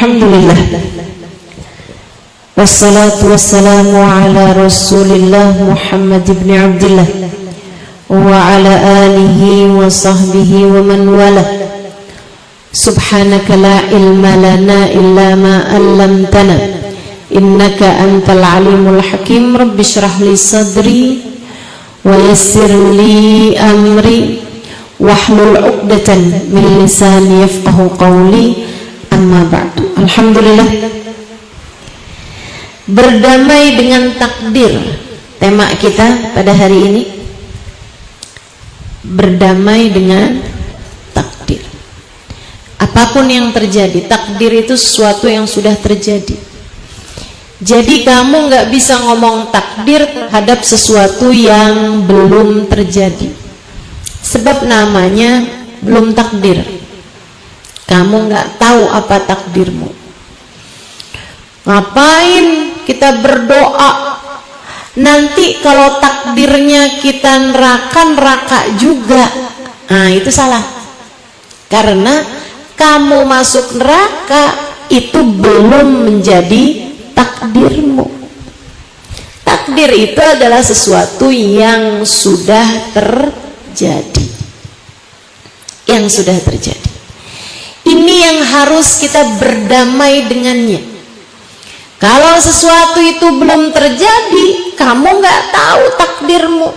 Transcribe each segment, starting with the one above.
Alhamdulillah. Wassalatu wassalamu ala Rasulillah Muhammad ibn Abdullah wa ala alihi wa sahbihi wa man wala. Subhanaka la ilma lana illa ma 'allamtana innaka antal alimul hakim. Rabbi shrah li sadri wa yassir li amri wahlul 'uqdatan min lisani yafqahu qawli. Amma ba'du. Alhamdulillah, berdamai dengan takdir tema kita pada hari ini. Berdamai dengan takdir. Apapun yang terjadi, takdir itu sesuatu yang sudah terjadi. Jadi kamu nggak bisa ngomong takdir terhadap sesuatu yang belum terjadi, sebab namanya belum takdir. Kamu nggak tahu apa takdirmu. Ngapain kita berdoa nanti kalau takdirnya kita neraka juga? Nah, itu salah. Karena kamu masuk neraka itu belum menjadi takdirmu. Takdir itu adalah sesuatu yang sudah terjadi. Yang sudah terjadi. Ini yang harus kita berdamai dengannya. Kalau sesuatu itu belum terjadi, kamu nggak tahu takdirmu.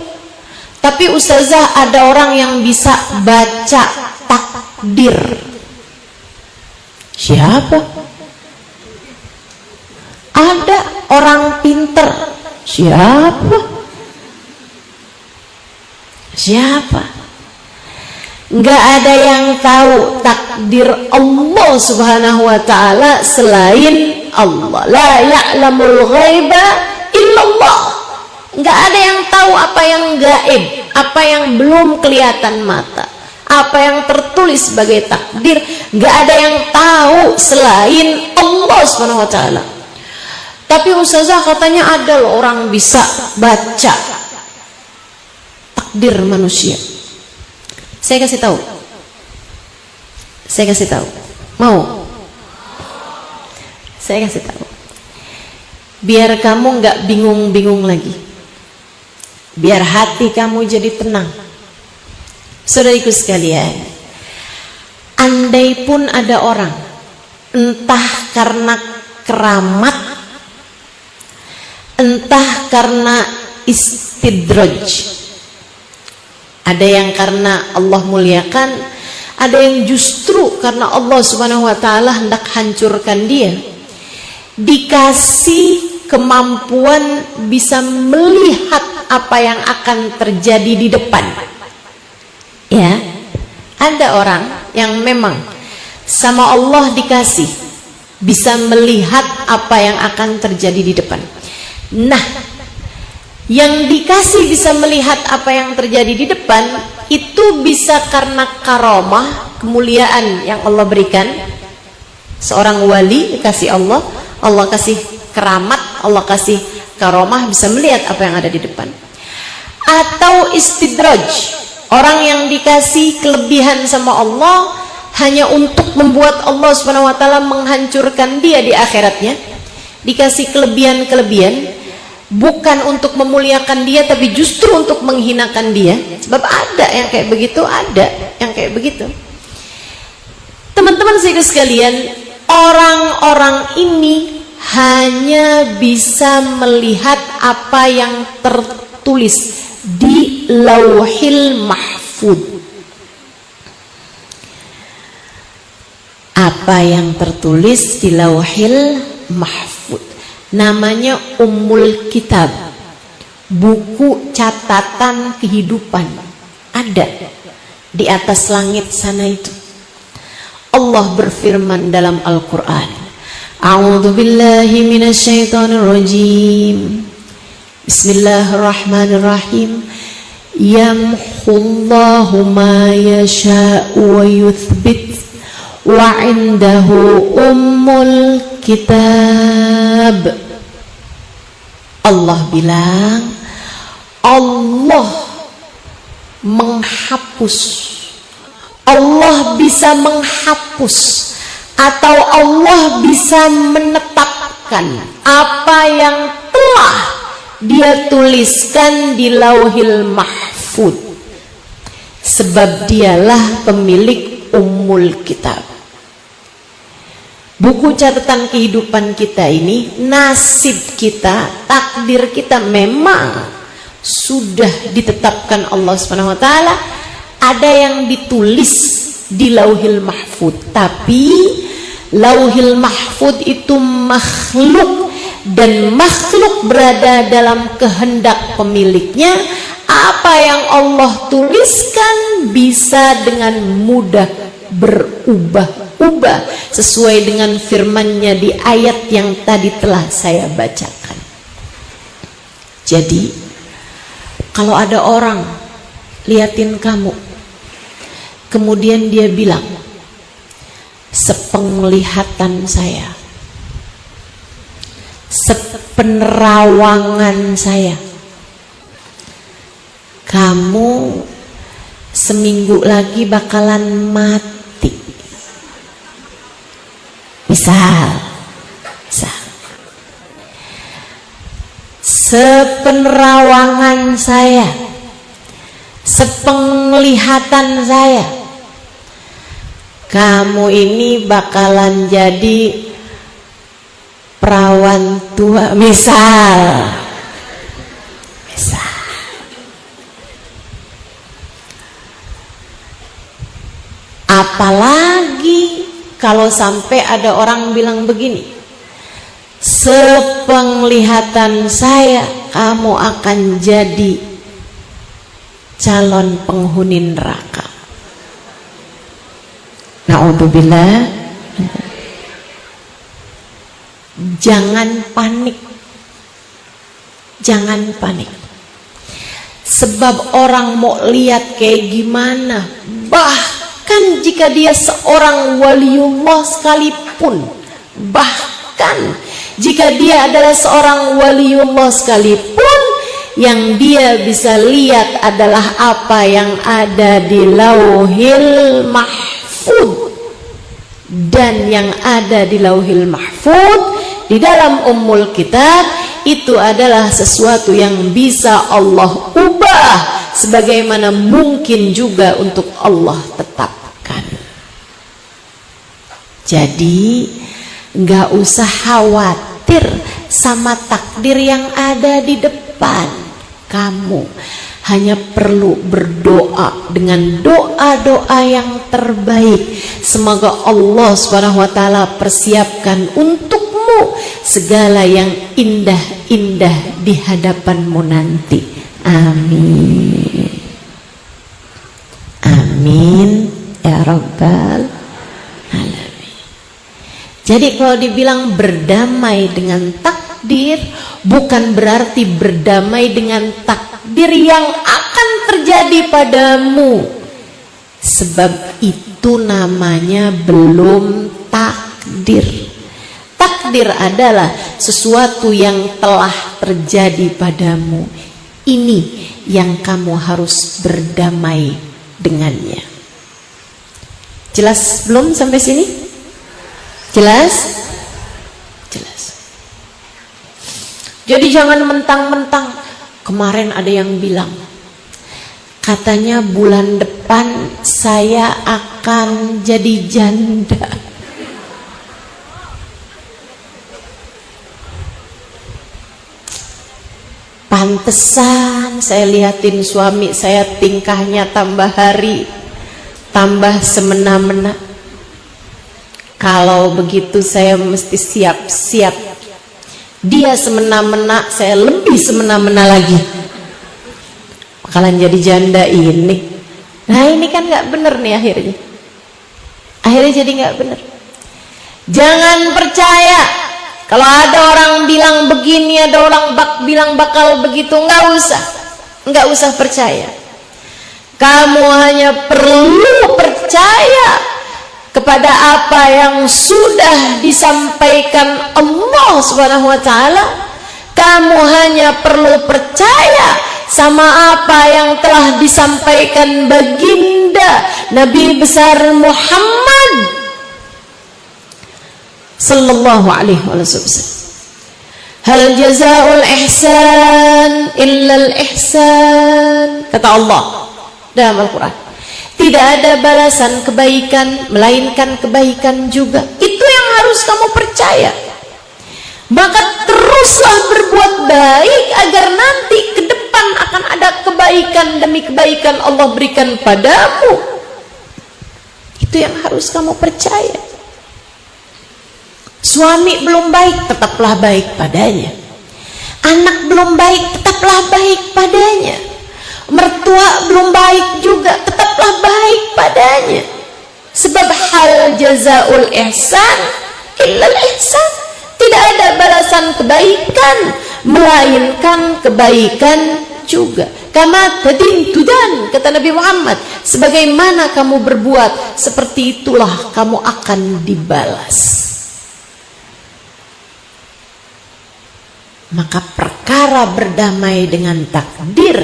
Tapi ustazah, ada orang yang bisa baca takdir. Siapa? Ada orang pinter. Siapa? Siapa? Nggak ada yang tahu takdir Allah subhanahu wa ta'ala selain Allah. La ya'lamul ghaiba illallah. Nggak ada yang tahu apa yang gaib, apa yang belum kelihatan mata, apa yang tertulis sebagai takdir. Nggak ada yang tahu selain Allah subhanahu wa ta'ala. Tapi ustazah, katanya ada loh orang bisa baca takdir manusia. Saya kasih tahu. Saya kasih tahu. Mau? Saya kasih tahu. Biar kamu nggak bingung-bingung lagi. Biar hati kamu jadi tenang. Saudariku sekalian, andai pun ada orang, entah karena keramat, entah karena istidraj. Ada yang karena Allah muliakan, ada yang justru karena Allah subhanahu wa ta'ala hendak hancurkan dia. Dikasih kemampuan bisa melihat apa yang akan terjadi di depan. Ya, ada orang yang memang sama Allah dikasih bisa melihat apa yang akan terjadi di depan. Nah, yang dikasih bisa melihat apa yang terjadi di depan itu bisa karena karomah, kemuliaan yang Allah berikan. Seorang wali dikasih Allah, Allah kasih keramat, Allah kasih karomah, bisa melihat apa yang ada di depan. Atau istidraj, orang yang dikasih kelebihan sama Allah hanya untuk membuat Allah SWT menghancurkan dia di akhiratnya. Dikasih kelebihan-kelebihan bukan untuk memuliakan dia, tapi justru untuk menghinakan dia. Sebab ada yang kayak begitu, ada yang kayak begitu. Teman-teman sekalian, orang-orang ini hanya bisa melihat apa yang tertulis di Lauhil Mahfud. Apa yang tertulis di Lauhil Mahfud namanya Ummul Kitab, buku catatan kehidupan. Ada di atas langit sana itu. Allah berfirman dalam Al-Quran, A'udzu billahi minasyaitonir rajim. Bismillahirrahmanirrahim. Yamhullahu ma yasha'u wa yuthbit wa 'indahu Ummul Kitab. Allah bilang, Allah menghapus, Allah bisa menghapus atau Allah bisa menetapkan apa yang telah Dia tuliskan di Lauhil Mahfuz, sebab Dialah pemilik Ummul Kitab. Buku catatan kehidupan kita ini, nasib kita, takdir kita memang sudah ditetapkan Allah Subhanahu wa taala. Ada yang ditulis di Lauhil Mahfuz, tapi Lauhil Mahfuz itu makhluk, dan makhluk berada dalam kehendak pemiliknya. Apa yang Allah tuliskan bisa dengan mudah berubah-ubah sesuai dengan firman-Nya di ayat yang tadi telah saya bacakan. Jadi kalau ada orang liatin kamu, kemudian dia bilang, sepenglihatan saya, sepenerawangan saya, kamu seminggu lagi bakalan mati. Misal. Sepenerawangan saya, sepenglihatan saya, kamu ini bakalan jadi perawan tua, misal. Apalagi kalau sampai ada orang bilang begini, sepenglihatan saya kamu akan jadi calon penghuni neraka. Na'udzubillah. Jangan panik. Jangan panik. Sebab orang mau lihat kayak gimana, bahkan jika dia seorang waliullah sekalipun, bahkan jika dia adalah seorang waliullah sekalipun, yang dia bisa lihat adalah apa yang ada di Lauhil Mahfuz. Dan yang ada di Lauhil Mahfuz di dalam Ummul Kitab itu adalah sesuatu yang bisa Allah ubah, sebagaimana mungkin juga untuk Allah tetapkan. Jadi nggak usah khawatir sama takdir yang ada di depan. Kamu hanya perlu berdoa dengan doa-doa yang terbaik. Semoga Allah Subhanahu wa taala persiapkan untukmu segala yang indah-indah di hadapanmu nanti. Amin. Amin ya rabbal alamin. Jadi kalau dibilang berdamai dengan takdir, bukan berarti berdamai dengan takdir yang akan terjadi padamu, sebab itu namanya belum takdir. Takdir adalah sesuatu yang telah terjadi padamu. Ini yang kamu harus berdamai dengannya. Jelas belum sampai sini? Jelas? Jelas. Jadi jangan mentang-mentang. Kemarin ada yang bilang, katanya bulan depan saya akan jadi janda. Pantesan saya lihatin suami saya tingkahnya tambah hari tambah semena-mena. Kalau begitu saya mesti siap-siap. Dia semena-mena, saya lebih semena-mena lagi. Bakalan jadi janda ini. Nah ini kan gak bener nih akhirnya. Akhirnya jadi gak bener. Jangan percaya kalau ada orang bilang begini, ada orang bilang bakal begitu. Nggak usah percaya. Kamu hanya perlu percaya kepada apa yang sudah disampaikan Allah Subhanahu wa taala. Kamu hanya perlu percaya sama apa yang telah disampaikan baginda Nabi besar Muhammad sallallahu alaihi wasallam. Hal jazaa'ul ihsan illal ihsan, kata Allah dalam Al-Quran. Tidak ada balasan kebaikan melainkan kebaikan juga. Itu yang harus kamu percaya. Maka teruslah berbuat baik agar nanti ke depan akan ada kebaikan demi kebaikan Allah berikan padamu. Itu yang harus kamu percaya. Suami belum baik, tetaplah baik padanya. Anak belum baik, tetaplah baik padanya. Mertua belum baik juga, tetaplah baik padanya. Sebab hal jazaul ihsan illal ihsan. Tidak ada balasan kebaikan melainkan kebaikan juga. Kama tadin tudan, kata Nabi Muhammad. Sebagaimana kamu berbuat, seperti itulah kamu akan dibalas. Maka perkara berdamai dengan takdir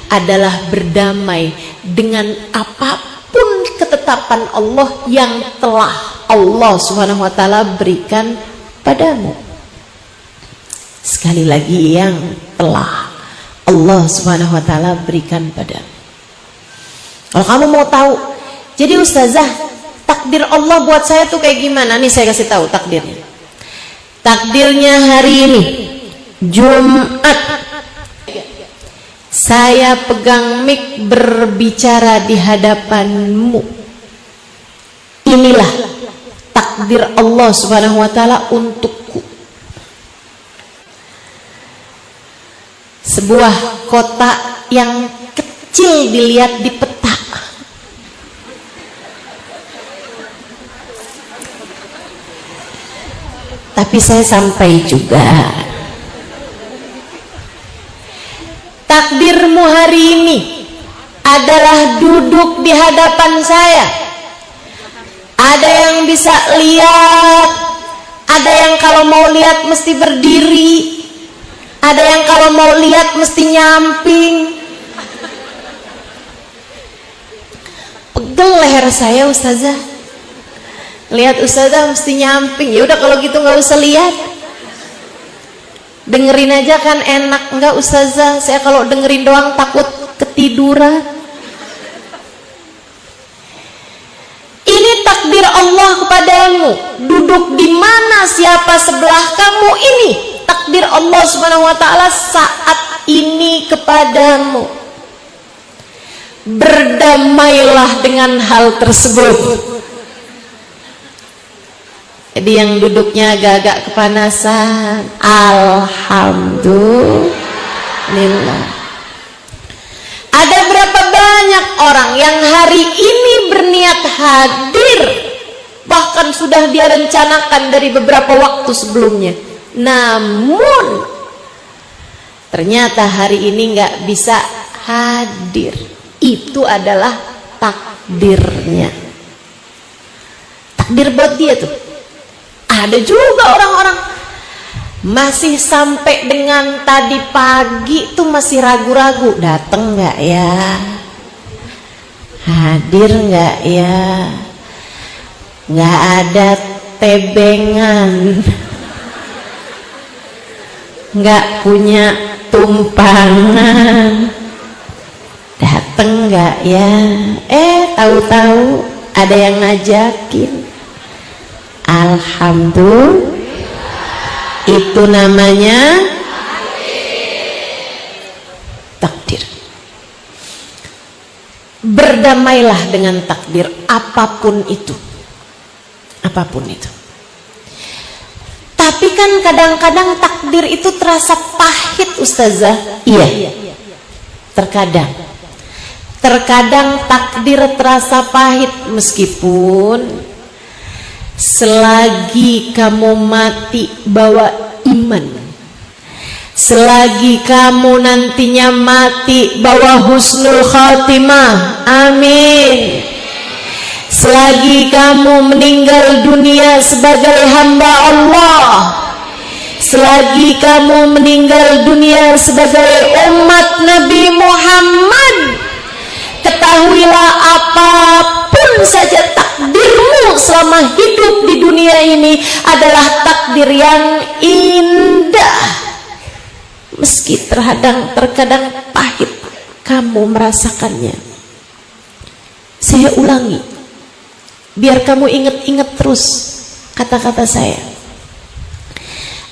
adalah berdamai dengan apapun ketetapan Allah yang telah Allah Subhanahu wa taala berikan padamu. Sekali lagi, yang telah Allah Subhanahu wa taala berikan padamu. Kalau kamu mau tahu, jadi ustazah, takdir Allah buat saya tuh kayak gimana? Nih saya kasih tahu takdirnya. Takdirnya hari ini Jumat, saya pegang mic berbicara di hadapanmu. Inilah takdir Allah Subhanahu wa taala untukku. Sebuah kota yang kecil dilihat di peta, tapi saya sampai juga. Takdirmu hari ini adalah duduk di hadapan saya. Ada yang bisa lihat, ada yang kalau mau lihat mesti berdiri, ada yang kalau mau lihat mesti nyamping. Pegel leher saya ustazah. Lihat ustazah mesti nyamping. Ya udah kalau gitu nggak usah lihat. Dengerin aja kan enak. Enggak ustazah, saya kalau dengerin doang takut ketiduran. Ini takdir Allah kepadamu. Duduk di mana siapa sebelah kamu, ini takdir Allah Subhanahu wa taala saat ini kepadamu. Berdamailah dengan hal tersebut. Jadi yang duduknya agak-agak kepanasan, alhamdulillah. Ada berapa banyak orang yang hari ini berniat hadir, bahkan sudah dia rencanakan dari beberapa waktu sebelumnya, namun ternyata hari ini nggak bisa hadir. Itu adalah takdirnya. Takdir buat dia tuh. Ada juga orang-orang masih sampai dengan tadi pagi tuh masih ragu-ragu, datang nggak ya, hadir nggak ya, nggak ada tebengan, nggak punya tumpangan, datang nggak ya, tahu-tahu ada yang ngajakin. Alhamdulillah, itu namanya takdir. Berdamailah dengan takdir apapun itu, apapun itu. Tapi kan kadang-kadang takdir itu terasa pahit ustazah. Iya, terkadang takdir terasa pahit, meskipun selagi kamu mati bawa iman, selagi kamu nantinya mati bawa husnul khatimah, amin. Selagi kamu meninggal dunia sebagai hamba Allah, selagi kamu meninggal dunia sebagai umat Nabi Muhammad, ketahuilah apapun saja takdirmu kamu selama hidup di dunia ini adalah takdir yang indah. Meski terkadang pahit kamu merasakannya. Saya ulangi, biar kamu ingat-ingat terus kata-kata saya,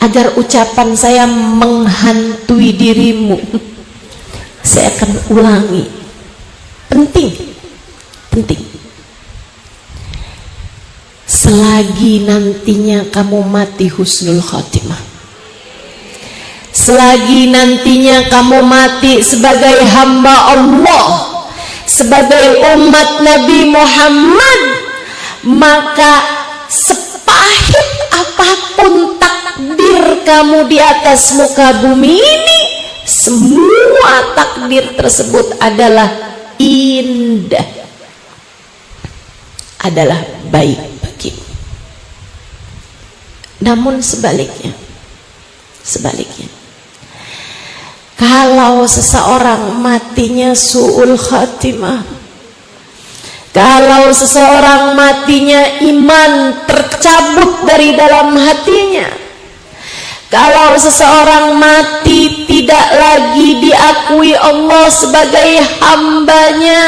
agar ucapan saya menghantui dirimu. Saya akan ulangi. Penting. Selagi nantinya kamu mati husnul khotimah, selagi nantinya kamu mati sebagai hamba Allah, sebagai umat Nabi Muhammad, maka sepahit apapun takdir kamu di atas muka bumi ini, semua takdir tersebut adalah indah, adalah baik bagimu. Namun sebaliknya, kalau seseorang matinya su'ul khatimah, kalau seseorang matinya iman tercabut dari dalam hatinya, kalau seseorang mati tidak lagi diakui Allah sebagai hambanya,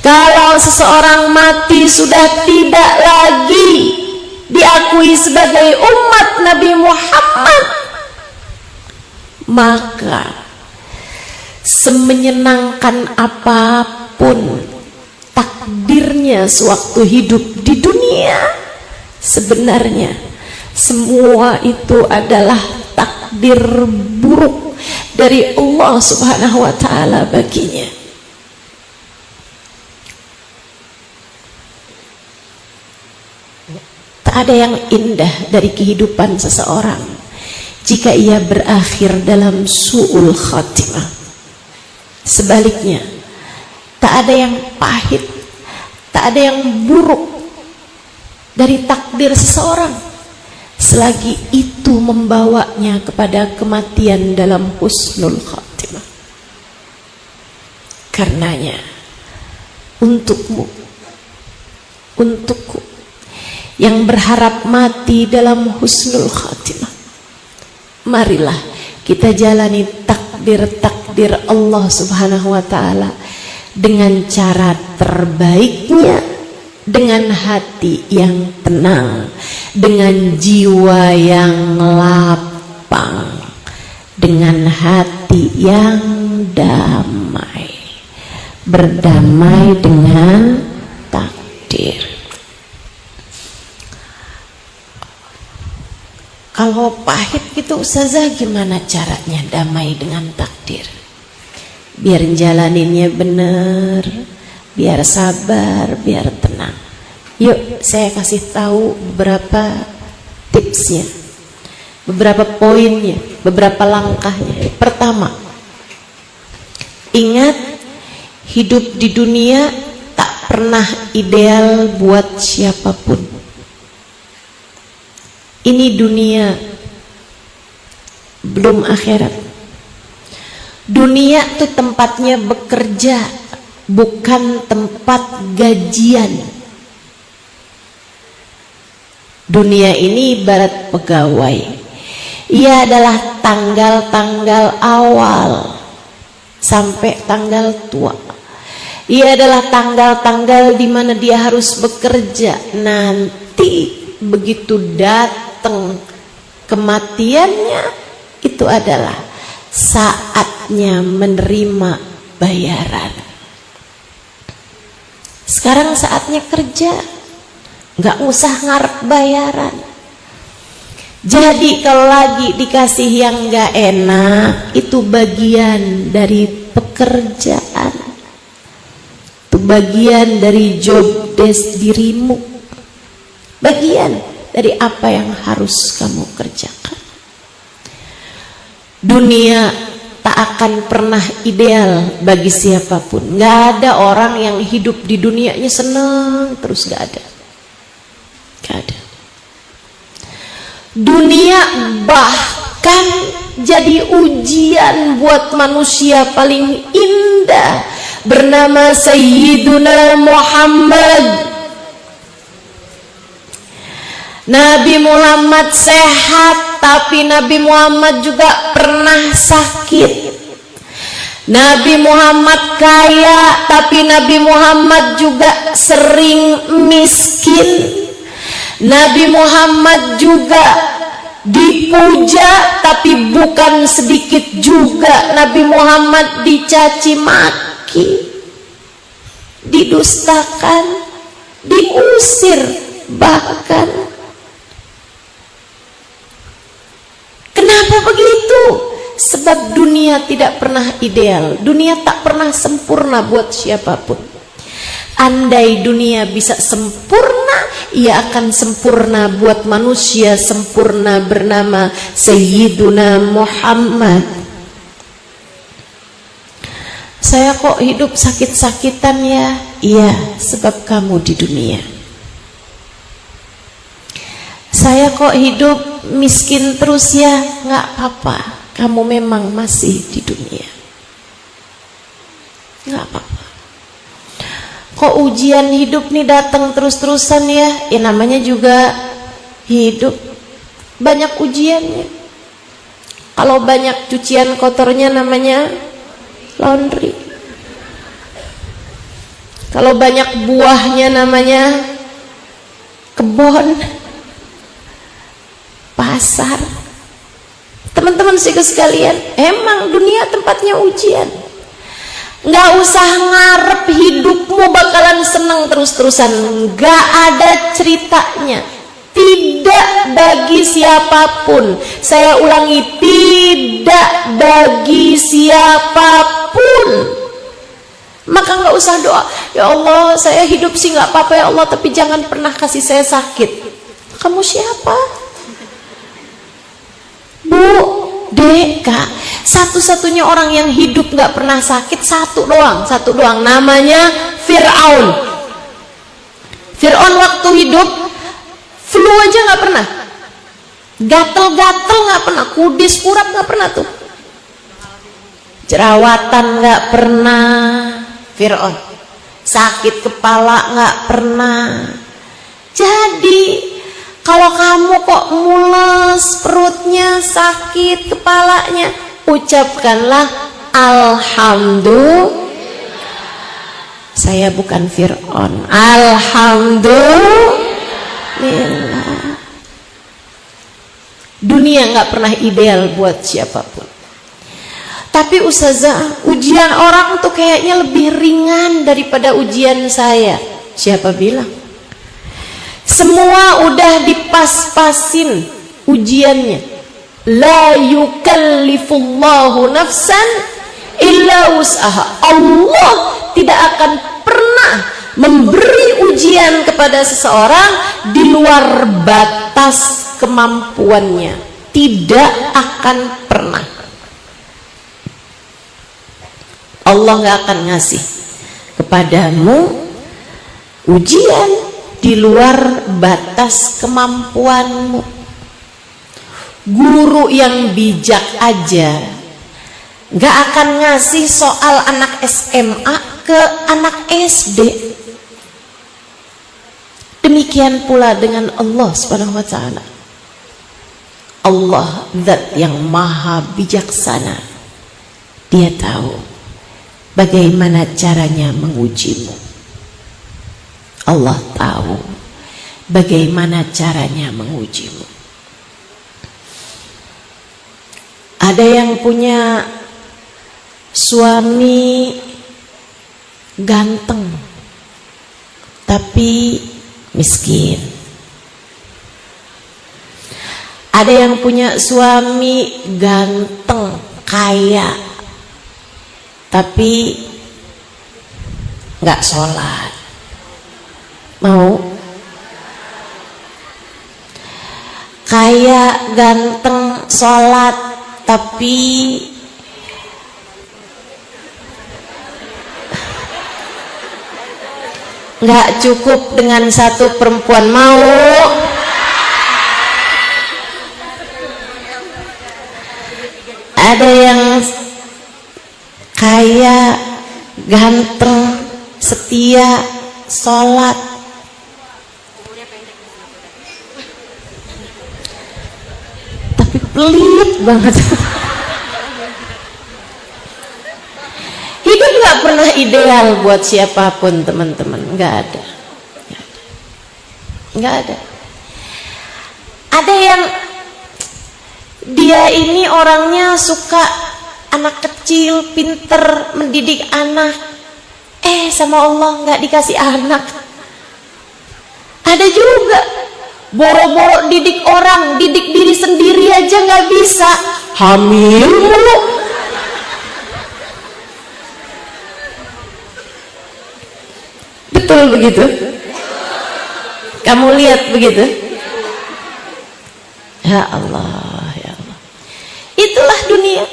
kalau seseorang mati sudah tidak lagi diakui sebagai umat Nabi Muhammad, maka semenyenangkan apapun takdirnya sewaktu hidup di dunia, sebenarnya semua itu adalah takdir buruk dari Allah Subhanahu wa ta'ala baginya. Tak ada yang indah dari kehidupan seseorang jika ia berakhir dalam su'ul khatimah. Sebaliknya, tak ada yang pahit, tak ada yang buruk dari takdir seseorang selagi itu membawanya kepada kematian dalam husnul khatimah. Karenanya, untukmu, untukku yang berharap mati dalam husnul khatimah, marilah kita jalani takdir-takdir Allah Subhanahu wa ta'ala dengan cara terbaiknya, dengan hati yang tenang, dengan jiwa yang lapang, dengan hati yang damai, berdamai dengan takdir. Kalau pahit gitu Ustazah, gimana caranya damai dengan takdir? Biar jalaninnya bener, biar sabar, biar tenang. Yuk saya kasih tahu beberapa tipsnya, beberapa poinnya, beberapa langkahnya. Pertama, ingat hidup di dunia tak pernah ideal buat siapapun. Ini dunia, belum akhirat. Dunia itu tempatnya bekerja, bukan tempat gajian. Dunia ini ibarat pegawai. Ia adalah tanggal-tanggal awal sampai tanggal tua. Ia adalah tanggal-tanggal di mana dia harus bekerja. Nanti begitu datang kematiannya, itu adalah saatnya menerima bayaran. Sekarang saatnya kerja, nggak usah ngarep bayaran. Jadi kalau lagi dikasih yang nggak enak, itu bagian dari pekerjaan, itu bagian dari job desk dirimu, bagian dari apa yang harus kamu kerjakan. Dunia tak akan pernah ideal bagi siapapun. Nggak ada orang yang hidup di dunianya senang terus, nggak ada. Nggak ada. Dunia bahkan jadi ujian buat manusia paling indah bernama Sayyiduna Muhammad. Nabi Muhammad sehat, tapi Nabi Muhammad juga pernah sakit. Nabi Muhammad kaya, tapi Nabi Muhammad juga sering miskin. Nabi Muhammad juga dipuja, tapi bukan sedikit juga Nabi Muhammad dicaci maki, didustakan, diusir bahkan. Kenapa begitu? Sebab dunia tidak pernah ideal, dunia tak pernah sempurna buat siapapun. Andai dunia bisa sempurna, ia akan sempurna buat manusia sempurna bernama Sayyiduna Muhammad. Saya kok hidup sakit-sakitan ya? Iya, sebab kamu di dunia. Saya kok hidup miskin terus ya? Nggak apa-apa, kamu memang masih di dunia. Nggak apa-apa. Kok ujian hidup nih datang terus-terusan ya? Ya namanya juga hidup, banyak ujiannya. Kalau banyak cucian kotornya namanya laundry. Kalau banyak buahnya namanya kebun, pasar. Teman-teman sekalian, emang dunia tempatnya ujian. Nggak usah ngarep hidupmu bakalan seneng terus-terusan, nggak ada ceritanya. Tidak bagi siapapun. Saya ulangi, tidak bagi siapapun. Maka nggak usah doa, ya Allah saya hidup sih nggak apa-apa ya Allah, tapi jangan pernah kasih saya sakit. Kamu siapa? Bu, Dek, Kak, satu-satunya orang yang hidup nggak pernah sakit satu doang, namanya Fir'aun. Fir'aun waktu hidup flu aja nggak pernah, gatel-gatel nggak pernah, kudis kurap nggak pernah tuh, jerawatan nggak pernah. Fir'aun sakit kepala nggak pernah. Jadi kalau kamu kok mules, perutnya sakit, kepalanya, ucapkanlah alhamdulillah. Saya bukan Fir'aun. Alhamdulillah. Dunia nggak pernah ideal buat siapapun. Tapi ustazah, ujian orang tuh kayaknya lebih ringan daripada ujian saya. Siapa bilang? Semua udah dipas-pasin ujiannya. La yukallifullahu nafsan illa wus'aha. Allah tidak akan pernah memberi ujian kepada seseorang di luar batas kemampuannya. Tidak akan pernah. Allah nggak akan ngasih kepadamu ujian di luar batas kemampuanmu. Guru yang bijak aja nggak akan ngasih soal anak SMA ke anak SD. Demikian pula dengan Allah Subhanahu wa taala. Allah zat yang maha bijaksana. Dia tahu bagaimana caranya mengujimu. Allah tahu bagaimana caranya mengujimu. Ada yang punya suami ganteng tapi miskin. Ada yang punya suami ganteng, kaya, tapi nggak sholat. Mau? Kaya, ganteng, sholat, tapi nggak cukup dengan satu perempuan. Mau? Ada yang kaya, ganteng, setia, sholat, pelit banget. Hidup nggak pernah ideal buat siapapun, teman-teman. Nggak ada. Nggak ada. Ada yang dia ini orangnya suka anak kecil, pinter, mendidik anak. Sama Allah nggak dikasih anak. Ada juga boro-boro didik orang, didik diri sendiri aja nggak bisa, hamil mulu. Betul begitu? Kamu lihat begitu? Ya Allah, ya Allah. Itulah dunia.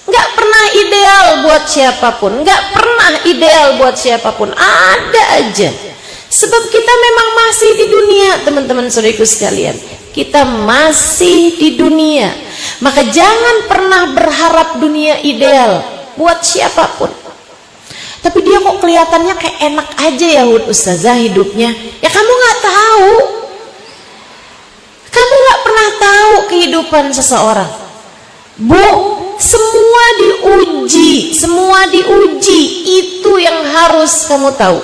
Nggak pernah ideal buat siapapun, nggak pernah ideal buat siapapun. Ada aja. Sebab kita memang masih di dunia, teman-teman saudaraku sekalian. Kita masih di dunia. Maka jangan pernah berharap dunia ideal buat siapapun. Tapi dia kok kelihatannya kayak enak aja ya Ustazah hidupnya. Ya kamu nggak tahu. Kamu nggak pernah tahu kehidupan seseorang. Bu, semua diuji, semua diuji. Itu yang harus kamu tahu.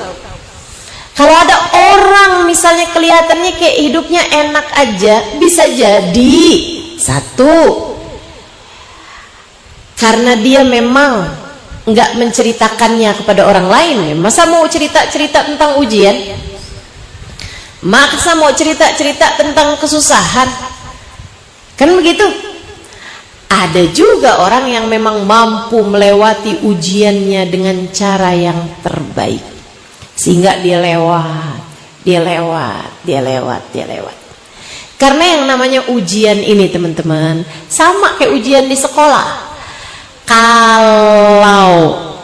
Kalau ada orang misalnya kelihatannya kayak hidupnya enak aja, bisa jadi satu, karena dia memang nggak menceritakannya kepada orang lain. Masa mau cerita-cerita tentang ujian? Masa mau cerita-cerita tentang kesusahan? Kan begitu? Ada juga orang yang memang mampu melewati ujiannya dengan cara yang terbaik, sehingga dia lewat. Karena yang namanya ujian ini, teman-teman, sama kayak ujian di sekolah. Kalau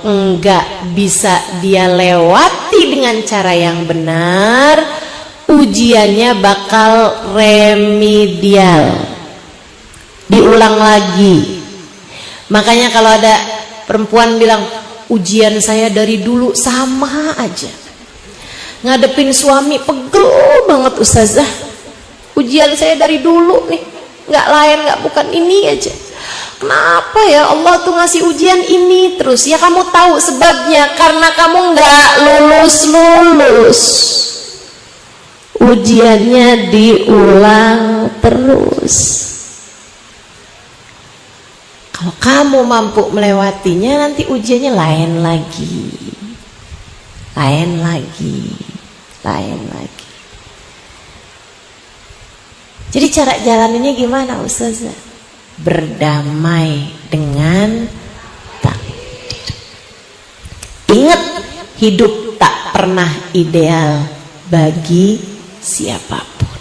enggak bisa dia lewati dengan cara yang benar, ujiannya bakal remedial, diulang lagi. Makanya kalau ada perempuan bilang, ujian saya dari dulu sama aja, ngadepin suami pegel banget Ustazah. Ujian saya dari dulu nih, nggak lain, nggak bukan ini aja. Kenapa ya Allah tuh ngasih ujian ini terus? Ya kamu tahu sebabnya, karena kamu nggak lulus. Ujiannya diulang terus. Kalau kamu mampu melewatinya, nanti ujiannya lain lagi. Jadi cara jalannya gimana Ustazah? Berdamai dengan takdir. Ingat, hidup tak pernah ideal bagi siapapun.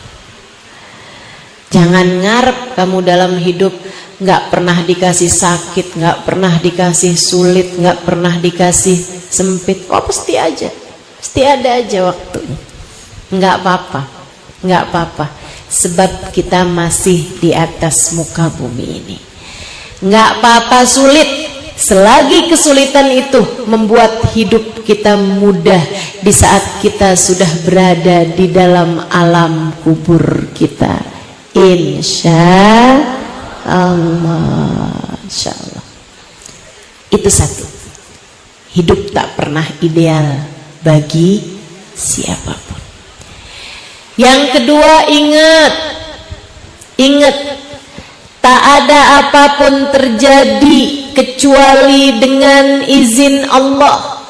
Jangan ngarep kamu dalam hidup nggak pernah dikasih sakit, nggak pernah dikasih sulit, nggak pernah dikasih sempit. Pasti ada aja waktunya. Nggak apa-apa. Sebab kita masih di atas muka bumi ini. Nggak apa-apa sulit, selagi kesulitan itu membuat hidup kita mudah di saat kita sudah berada di dalam alam kubur kita. Insya Allah. Itu satu. Hidup tak pernah ideal bagi siapapun. Yang kedua, ingat, tak ada apapun terjadi kecuali dengan izin Allah.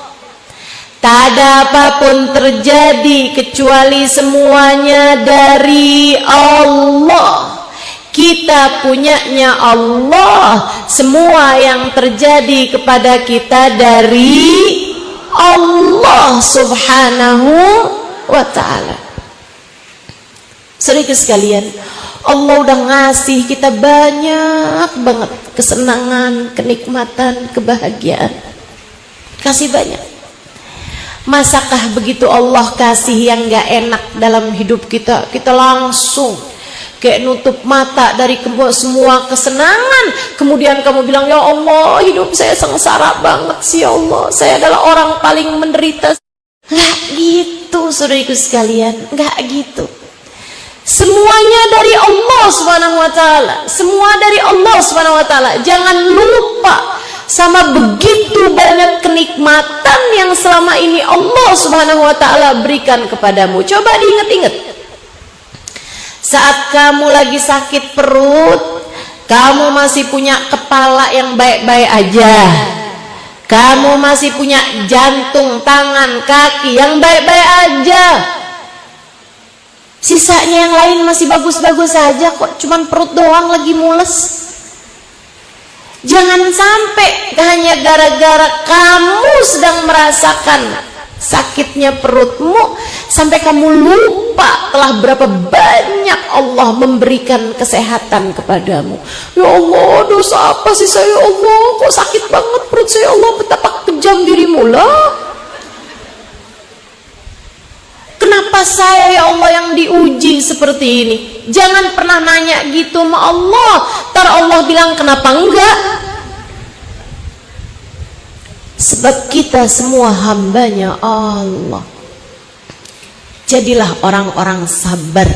Tak ada apapun terjadi kecuali semuanya dari Allah. Kita punyanya Allah. Semua yang terjadi kepada kita dari Allah Subhanahu wa ta'ala. Saudara sekalian, Allah udah ngasih kita banyak banget kesenangan, kenikmatan, kebahagiaan. Kasih banyak. Masakah begitu Allah kasih yang gak enak dalam hidup kita, kita langsung kayak nutup mata dari semua kesenangan, kemudian kamu bilang, ya Allah, hidup saya sengsara banget sih ya Allah, saya adalah orang paling menderita. Gak gitu saudariku sekalian, gak gitu. Semuanya dari Allah Subhanahu wa taala. Semua dari Allah Subhanahu wa taala. Jangan lupa sama begitu banyak kenikmatan yang selama ini Allah Subhanahu wa taala berikan kepadamu. Coba diingat-ingat. Saat kamu lagi sakit perut, kamu masih punya kepala yang baik-baik aja. Kamu masih punya jantung, tangan, kaki yang baik-baik aja. Sisanya yang lain masih bagus-bagus saja kok, cuman perut doang lagi mules. Jangan sampai hanya gara-gara kamu sedang merasakan sakitnya perutmu sampai kamu lupa telah berapa banyak Allah memberikan kesehatan kepadamu. Ya Allah, dosa apa sih saya, ya Allah, kok sakit banget perut saya, ya Allah, betapa kejam dirimu lah. Kenapa saya, ya Allah, yang diuji seperti ini? Jangan pernah nanya gitu sama Allah. Ntar Allah bilang kenapa enggak? Sebab kita semua hambanya Allah. Jadilah orang-orang sabar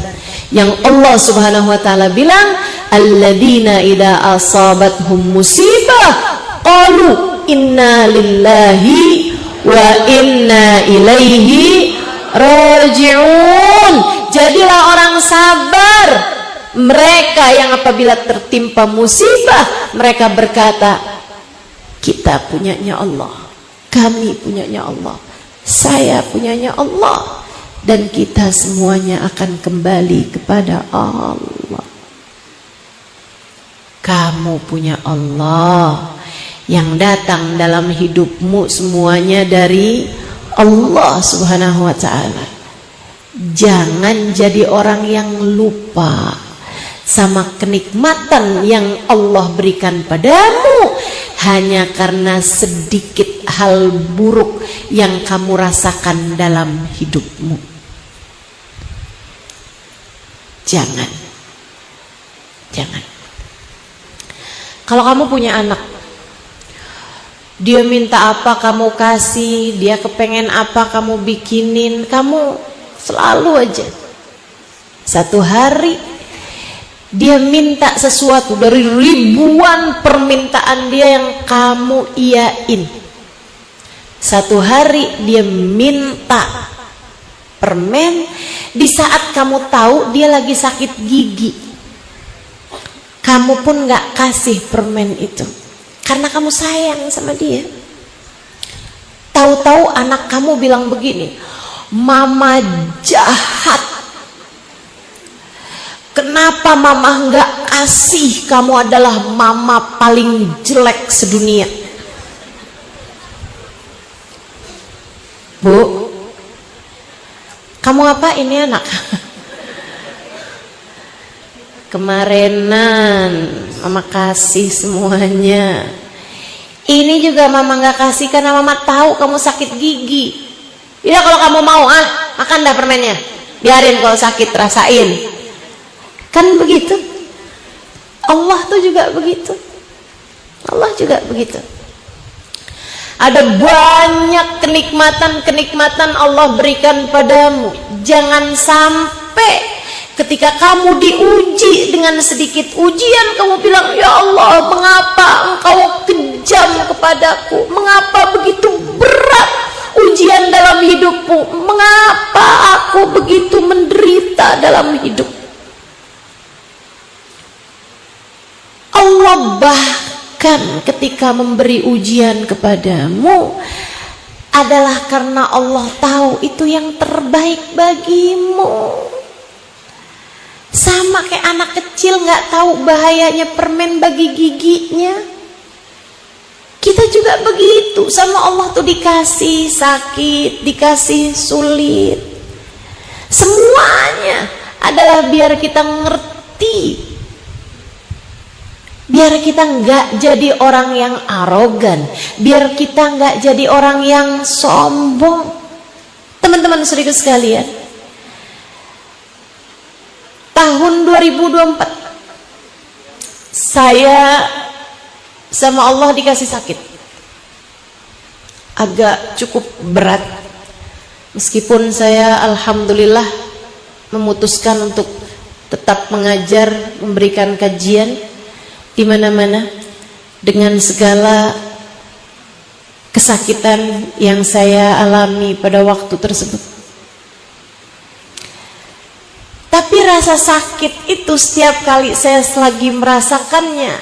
yang Allah Subhanahu wa taala bilang, alladzina idza asabathum musibah qalu inna lillahi wa inna ilaihi raji'un. Jadilah orang sabar, mereka yang apabila tertimpa musibah mereka berkata, kita punyanya Allah, kami punyanya Allah, saya punyanya Allah, dan kita semuanya akan kembali kepada Allah. Kamu punya Allah, yang datang dalam hidupmu semuanya dari Allah Subhanahu wa ta'ala. Jangan jadi orang yang lupa sama kenikmatan yang Allah berikan padamu hanya karena sedikit hal buruk yang kamu rasakan dalam hidupmu. Jangan. Kalau kamu punya anak, dia minta apa kamu kasih, dia kepengen apa kamu bikinin, kamu selalu aja. Satu hari dia minta sesuatu dari ribuan permintaan dia yang kamu iyain. Satu hari dia minta permen di saat kamu tahu dia lagi sakit gigi. Kamu pun gak kasih permen itu karena kamu sayang sama dia. Tahu-tahu anak kamu bilang begini, mama jahat, kenapa mama nggak kasih, kamu adalah mama paling jelek sedunia. Bu, kamu apa ini anak? Kemarinan mama kasih semuanya. Ini juga mama nggak kasih karena mama tahu kamu sakit gigi. Ya kalau kamu mau makan dah permennya. Biarin kalau sakit rasain. Kan begitu. Allah tuh juga begitu. Allah juga begitu. Ada banyak kenikmatan Allah berikan padamu. Jangan sampai ketika kamu diuji dengan sedikit ujian, kamu bilang, ya Allah, mengapa engkau kejam kepadaku? Mengapa begitu berat ujian dalam hidupku? Mengapa aku begitu menderita dalam hidup? Allah bahkan ketika memberi ujian kepadamu adalah karena Allah tahu itu yang terbaik bagimu. Sama kayak anak kecil gak tahu bahayanya permen bagi giginya. Kita juga begitu sama Allah tuh, dikasih sakit, dikasih sulit, semuanya adalah biar kita ngerti, biar kita gak jadi orang yang arogan, biar kita gak jadi orang yang sombong. Teman-teman saudara sekalian, tahun 2024 saya sama Allah dikasih sakit agak cukup berat, meskipun saya alhamdulillah memutuskan untuk tetap mengajar, memberikan kajian di mana-mana dengan segala kesakitan yang saya alami pada waktu tersebut. Tapi rasa sakit itu setiap kali saya lagi merasakannya,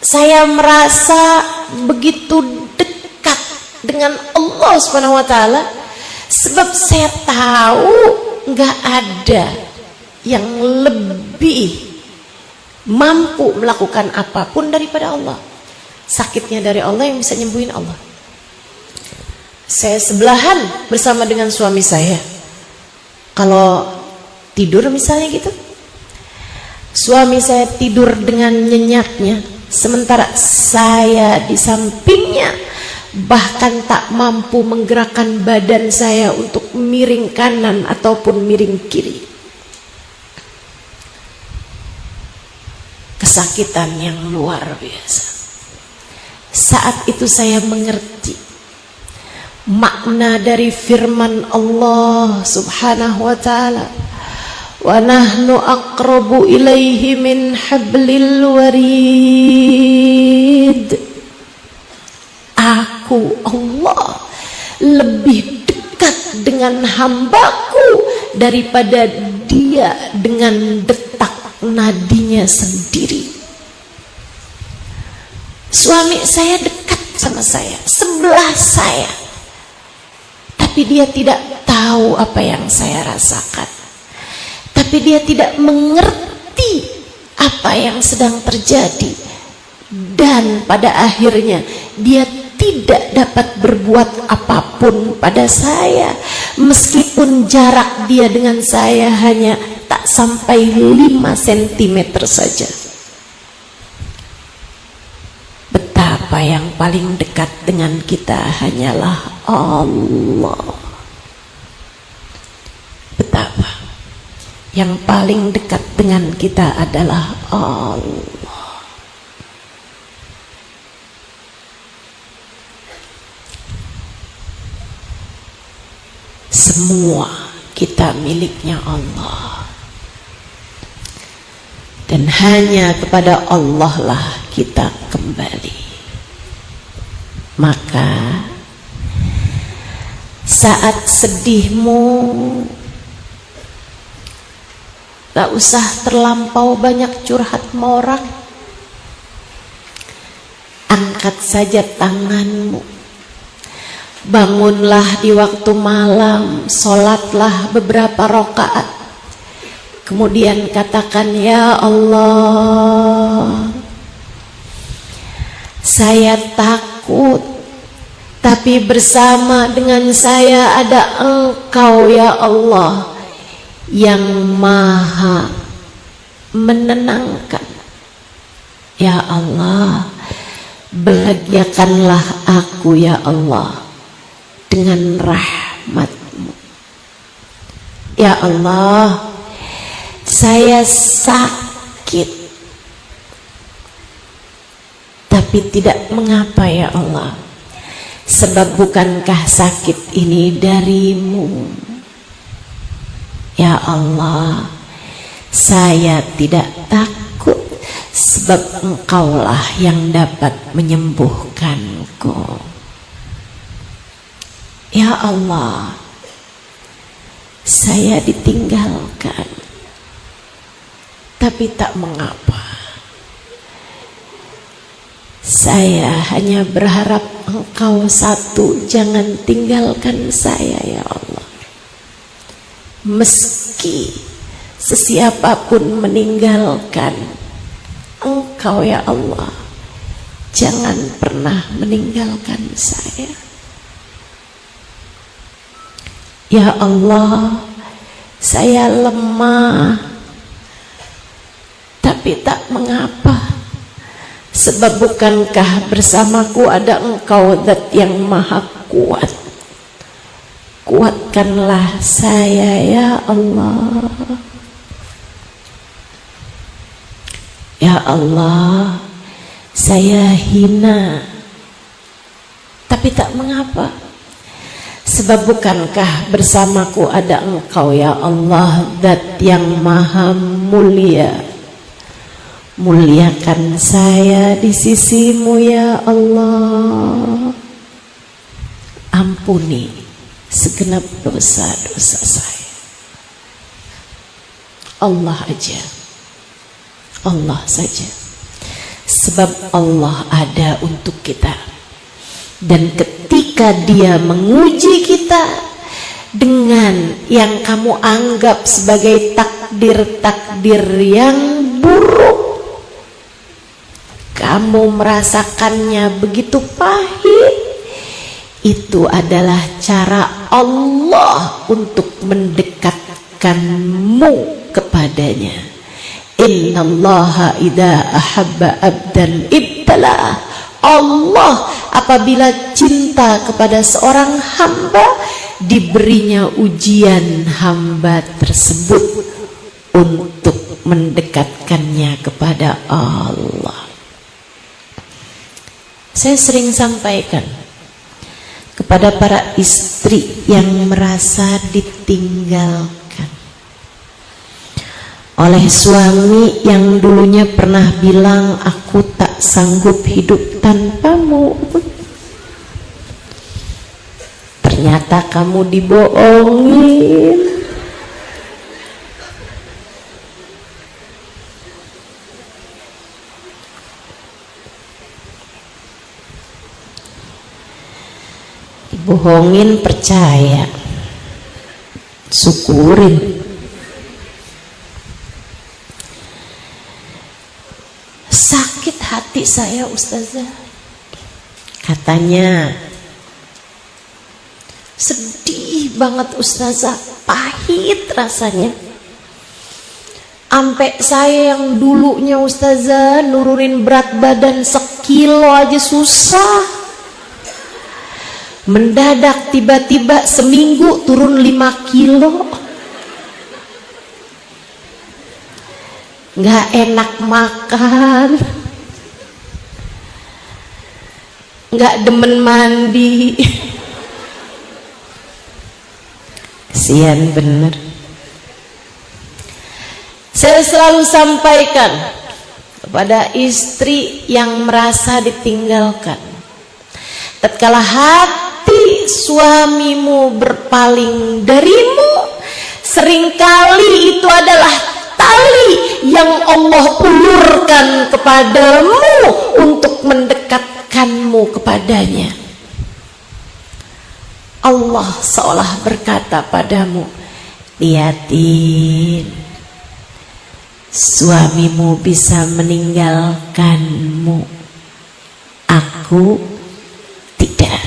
saya merasa begitu dekat dengan Allah Subhanahu wa taala, sebab saya tahu nggak ada yang lebih mampu melakukan apapun daripada Allah. Sakitnya dari Allah, yang bisa nyembuhin Allah. Saya sebelahan bersama dengan suami saya. Kalau tidur misalnya gitu, suami saya tidur dengan nyenyaknya, sementara saya di sampingnya bahkan tak mampu menggerakkan badan saya untuk miring kanan ataupun miring kiri. Kesakitan yang luar biasa. Saat itu saya mengerti makna dari firman Allah Subhanahu wa taala, wa nahnu aqrabu ilaihi min hablil warid. Aku Allah lebih dekat dengan hambaku daripada dia dengan detak nadinya sendiri. Suami saya dekat sama saya, sebelah saya, tapi dia tidak tahu apa yang saya rasakan. Tapi dia tidak mengerti apa yang sedang terjadi. Dan pada akhirnya dia tidak dapat berbuat apapun pada saya, meskipun jarak dia dengan saya hanya tak sampai 5 cm saja. Betapa yang paling dekat dengan kita hanyalah Allah. Betapa yang paling dekat dengan kita adalah Allah. Semua kita miliknya Allah, dan hanya kepada Allah lah kita kembali. Maka saat sedihmu, gak usah terlampau banyak curhat sama orang. Angkat saja tanganmu, bangunlah di waktu malam, sholatlah beberapa rakaat, kemudian katakan, ya Allah, saya takut, tapi bersama dengan saya ada Engkau ya Allah yang maha menenangkan. Ya Allah, bahagiakanlah aku ya Allah dengan rahmat-Mu. Ya Allah, saya sakit, tapi tidak mengapa ya Allah, sebab bukankah sakit ini dari-Mu. Ya Allah, saya tidak takut, sebab Engkaulah yang dapat menyembuhkanku. Ya Allah, saya ditinggalkan, tapi tak mengapa. Saya hanya berharap Engkau satu, jangan tinggalkan saya ya Allah. Meski sesiapapun meninggalkan, Engkau ya Allah jangan pernah meninggalkan saya. Ya Allah, saya lemah, tapi tak mengapa, sebab bukankah bersamaku ada Engkau zat yang maha kuat. Kuatkanlah saya ya Allah. Ya Allah, saya hina, tapi tak mengapa, Sebab bukankah bersamaku ada Engkau ya Allah, Zat yang maha mulia. Muliakan saya di sisimu ya Allah. Ampuni segenap dosa-dosa saya. Allah aja, Allah saja. Sebab Allah ada untuk kita. Dan ketika Dia menguji kita dengan yang kamu anggap sebagai takdir-takdir yang buruk, kamu merasakannya begitu pahit, itu adalah cara Allah untuk mendekatkanmu kepadanya. Innallaha idza ahabba abdan ibtalah. Allah apabila cinta kepada seorang hamba, diberinya ujian hamba tersebut untuk mendekatkannya kepada Allah. Saya sering sampaikan kepada para istri yang merasa ditinggalkan oleh suami yang dulunya pernah bilang, aku tak sanggup hidup tanpamu. Ternyata kamu dibohongin. Bohongin percaya, syukurin. Sakit hati saya Ustazah, katanya. Sedih banget Ustazah, pahit rasanya. Ampe saya yang dulunya Ustazah nurunin berat badan 1 kilo aja susah, mendadak tiba-tiba seminggu turun 5 kilo. Nggak enak makan, nggak demen mandi. Kesian bener. Saya selalu sampaikan kepada istri yang merasa ditinggalkan, tatkala hati suamimu berpaling darimu, seringkali itu adalah tali yang Allah ulurkan kepadamu untuk mendekatkanmu kepadanya. Allah seolah berkata padamu, lihatin, suamimu bisa meninggalkanmu, aku tidak.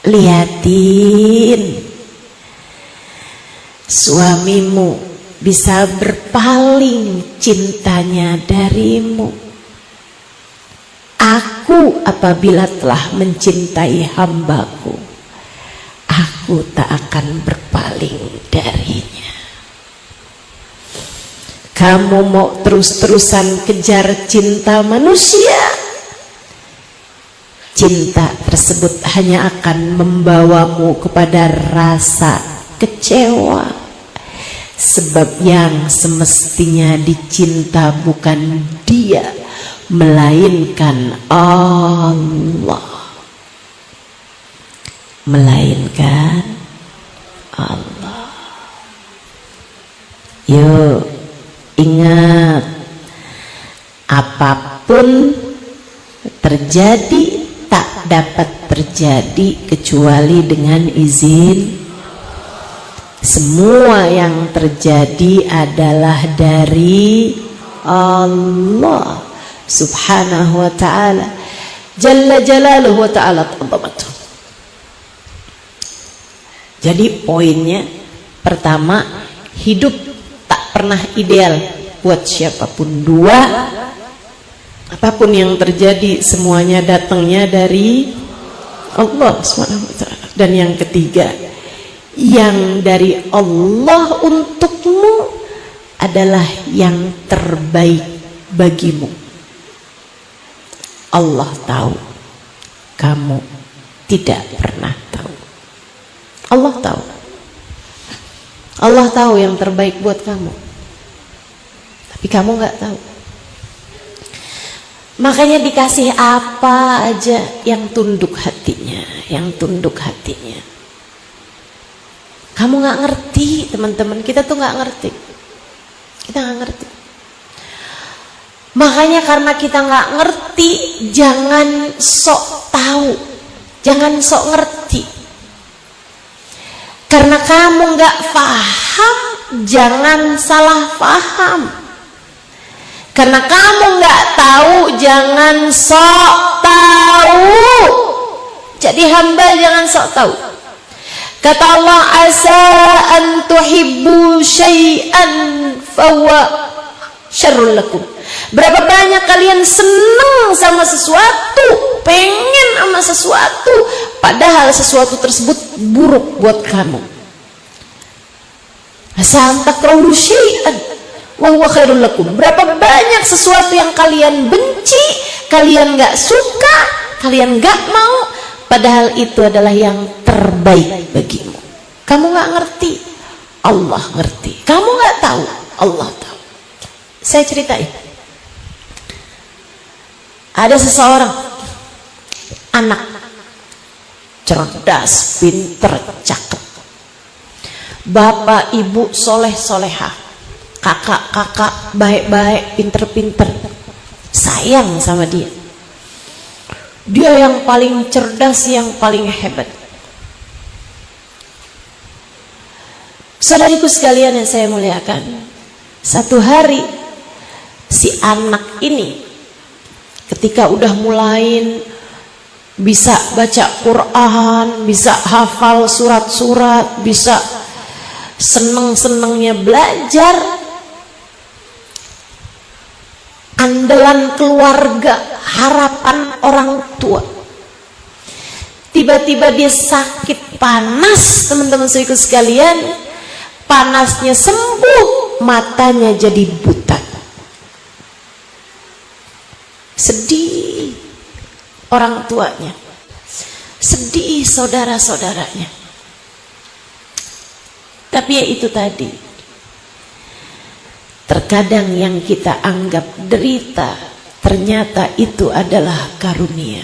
Lihatin, suamimu bisa berpaling cintanya darimu. Aku apabila telah mencintai hambaku, aku tak akan berpaling darinya. Kamu mau terus-terusan kejar cinta manusia, cinta tersebut hanya akan membawamu kepada rasa kecewa. Sebab yang semestinya dicinta bukan dia, melainkan Allah. Melainkan Allah. Yuk, ingat, apapun terjadi tak dapat terjadi kecuali dengan izin. Semua yang terjadi adalah dari Allah Subhanahu wa ta'ala, Jalla Jalaluhu wa ta'ala. Jadi poinnya pertama, hidup tak pernah ideal buat siapapun. Dua, apapun yang terjadi semuanya datangnya dari Allah Subhanahu wa ta'ala. Dan yang ketiga, yang dari Allah untukmu adalah yang terbaik bagimu. Allah tahu, kamu tidak pernah tahu. Allah tahu. Allah tahu yang terbaik buat kamu, tapi kamu nggak tahu. Makanya dikasih apa aja yang tunduk hatinya, yang tunduk hatinya. Kamu nggak ngerti, teman-teman, kita tuh nggak ngerti, kita nggak ngerti. Makanya karena kita nggak ngerti, jangan sok tahu, jangan sok ngerti. Karena kamu nggak paham, jangan salah paham. Karena kamu nggak tahu, jangan sok tahu. Jadi hamba jangan sok tahu. Kata Allah, asa an tuhibbu syai'an fahuwa syarrul lakum. Berapa banyak kalian senang sama sesuatu, pengen sama sesuatu, padahal sesuatu tersebut buruk buat kamu. Asa an takrahu syai'an wa huwa khairul lakum. Berapa banyak sesuatu yang kalian benci, kalian nggak suka, kalian nggak mau, padahal itu adalah yang terbaik bagimu. Kamu nggak ngerti, Allah ngerti. Kamu nggak tahu, Allah tahu. Saya ceritain. Ada seseorang anak cerdas, pinter, cakep. Bapak ibu soleh soleha, kakak baik-baik, pinter-pinter, sayang sama dia. Dia yang paling cerdas, yang paling hebat. Saudariku sekalian yang saya muliakan, satu hari si anak ini ketika udah mulai bisa baca Quran, bisa hafal surat-surat, bisa seneng-senengnya belajar, andalan keluarga, harapan orang tua, tiba-tiba dia sakit panas, teman-teman saudaraku sekalian. Panasnya sembuh, matanya jadi buta. Sedih orang tuanya, sedih saudara-saudaranya. Tapi ya itu tadi, terkadang yang kita anggap derita, ternyata itu adalah karunia.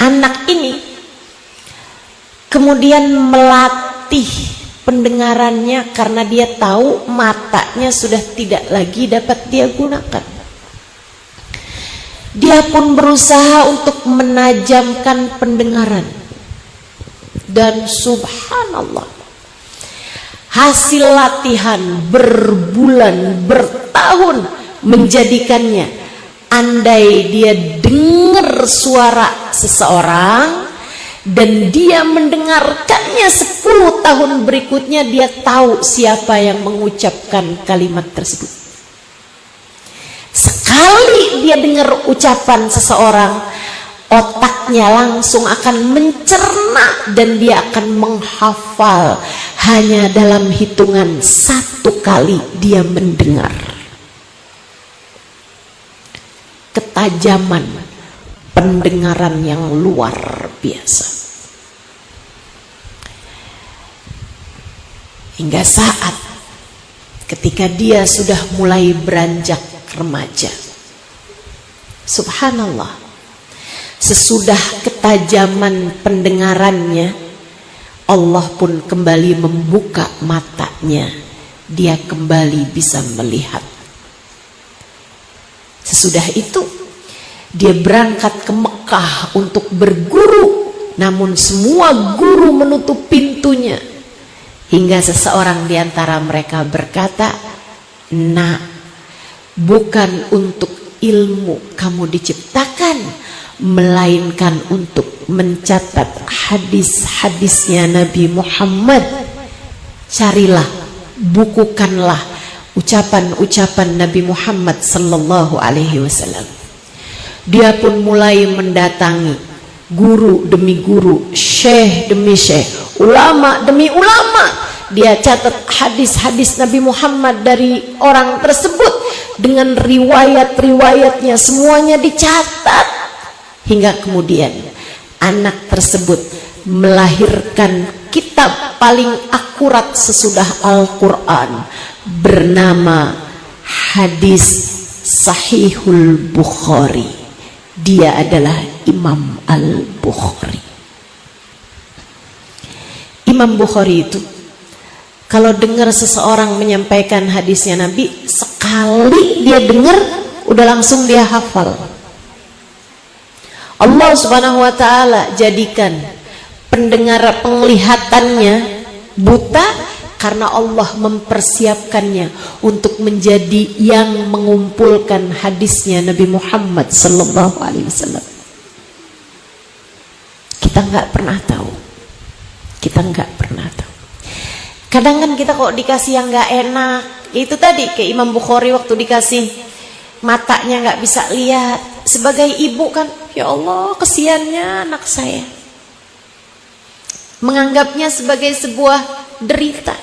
Anak ini kemudian melatih pendengarannya karena dia tahu matanya sudah tidak lagi dapat dia gunakan. Dia pun berusaha untuk menajamkan pendengaran. Dan subhanallah, hasil latihan berbulan, bertahun menjadikannya, andai dia dengar suara seseorang dan dia mendengarkannya 10 tahun berikutnya, dia tahu siapa yang mengucapkan kalimat tersebut. Sekali dia dengar ucapan seseorang, otaknya langsung akan mencerna dan dia akan menghafal hanya dalam hitungan 1 kali dia mendengar. Ketajaman pendengaran yang luar biasa. Hingga saat ketika dia sudah mulai beranjak remaja, subhanallah, sesudah ketajaman pendengarannya, Allah pun kembali membuka matanya, dia kembali bisa melihat. Sesudah itu dia berangkat ke Mekah untuk berguru, namun semua guru menutup pintunya. Hingga seseorang di antara mereka berkata, "Nak, bukan untuk ilmu kamu diciptakan, melainkan untuk mencatat hadis-hadisnya Nabi Muhammad. Carilah, bukukanlah ucapan-ucapan Nabi Muhammad sallallahu alaihi wasallam." Dia pun mulai mendatangi guru demi guru, syekh demi syekh, ulama demi ulama. Dia catat hadis-hadis Nabi Muhammad dari orang tersebut dengan riwayat-riwayatnya, semuanya dicatat. Hingga kemudian anak tersebut melahirkan kitab paling akurat sesudah Al-Quran bernama Hadis Sahihul Bukhari. Dia adalah Imam Al-Bukhari. Imam Bukhari itu kalau dengar seseorang menyampaikan hadisnya Nabi, sekali dia dengar udah langsung dia hafal. Allah Subhanahu wa taala jadikan pendengar penglihatannya buta karena Allah mempersiapkannya untuk menjadi yang mengumpulkan hadisnya Nabi Muhammad sallallahu alaihi wasallam. Kita nggak pernah tahu. Kita nggak pernah tahu. Kadang kan kita kok dikasih yang nggak enak, itu tadi ke Imam Bukhari waktu dikasih matanya nggak bisa lihat. Sebagai ibu kan, ya Allah kesiannya anak saya. Menganggapnya sebagai sebuah derita.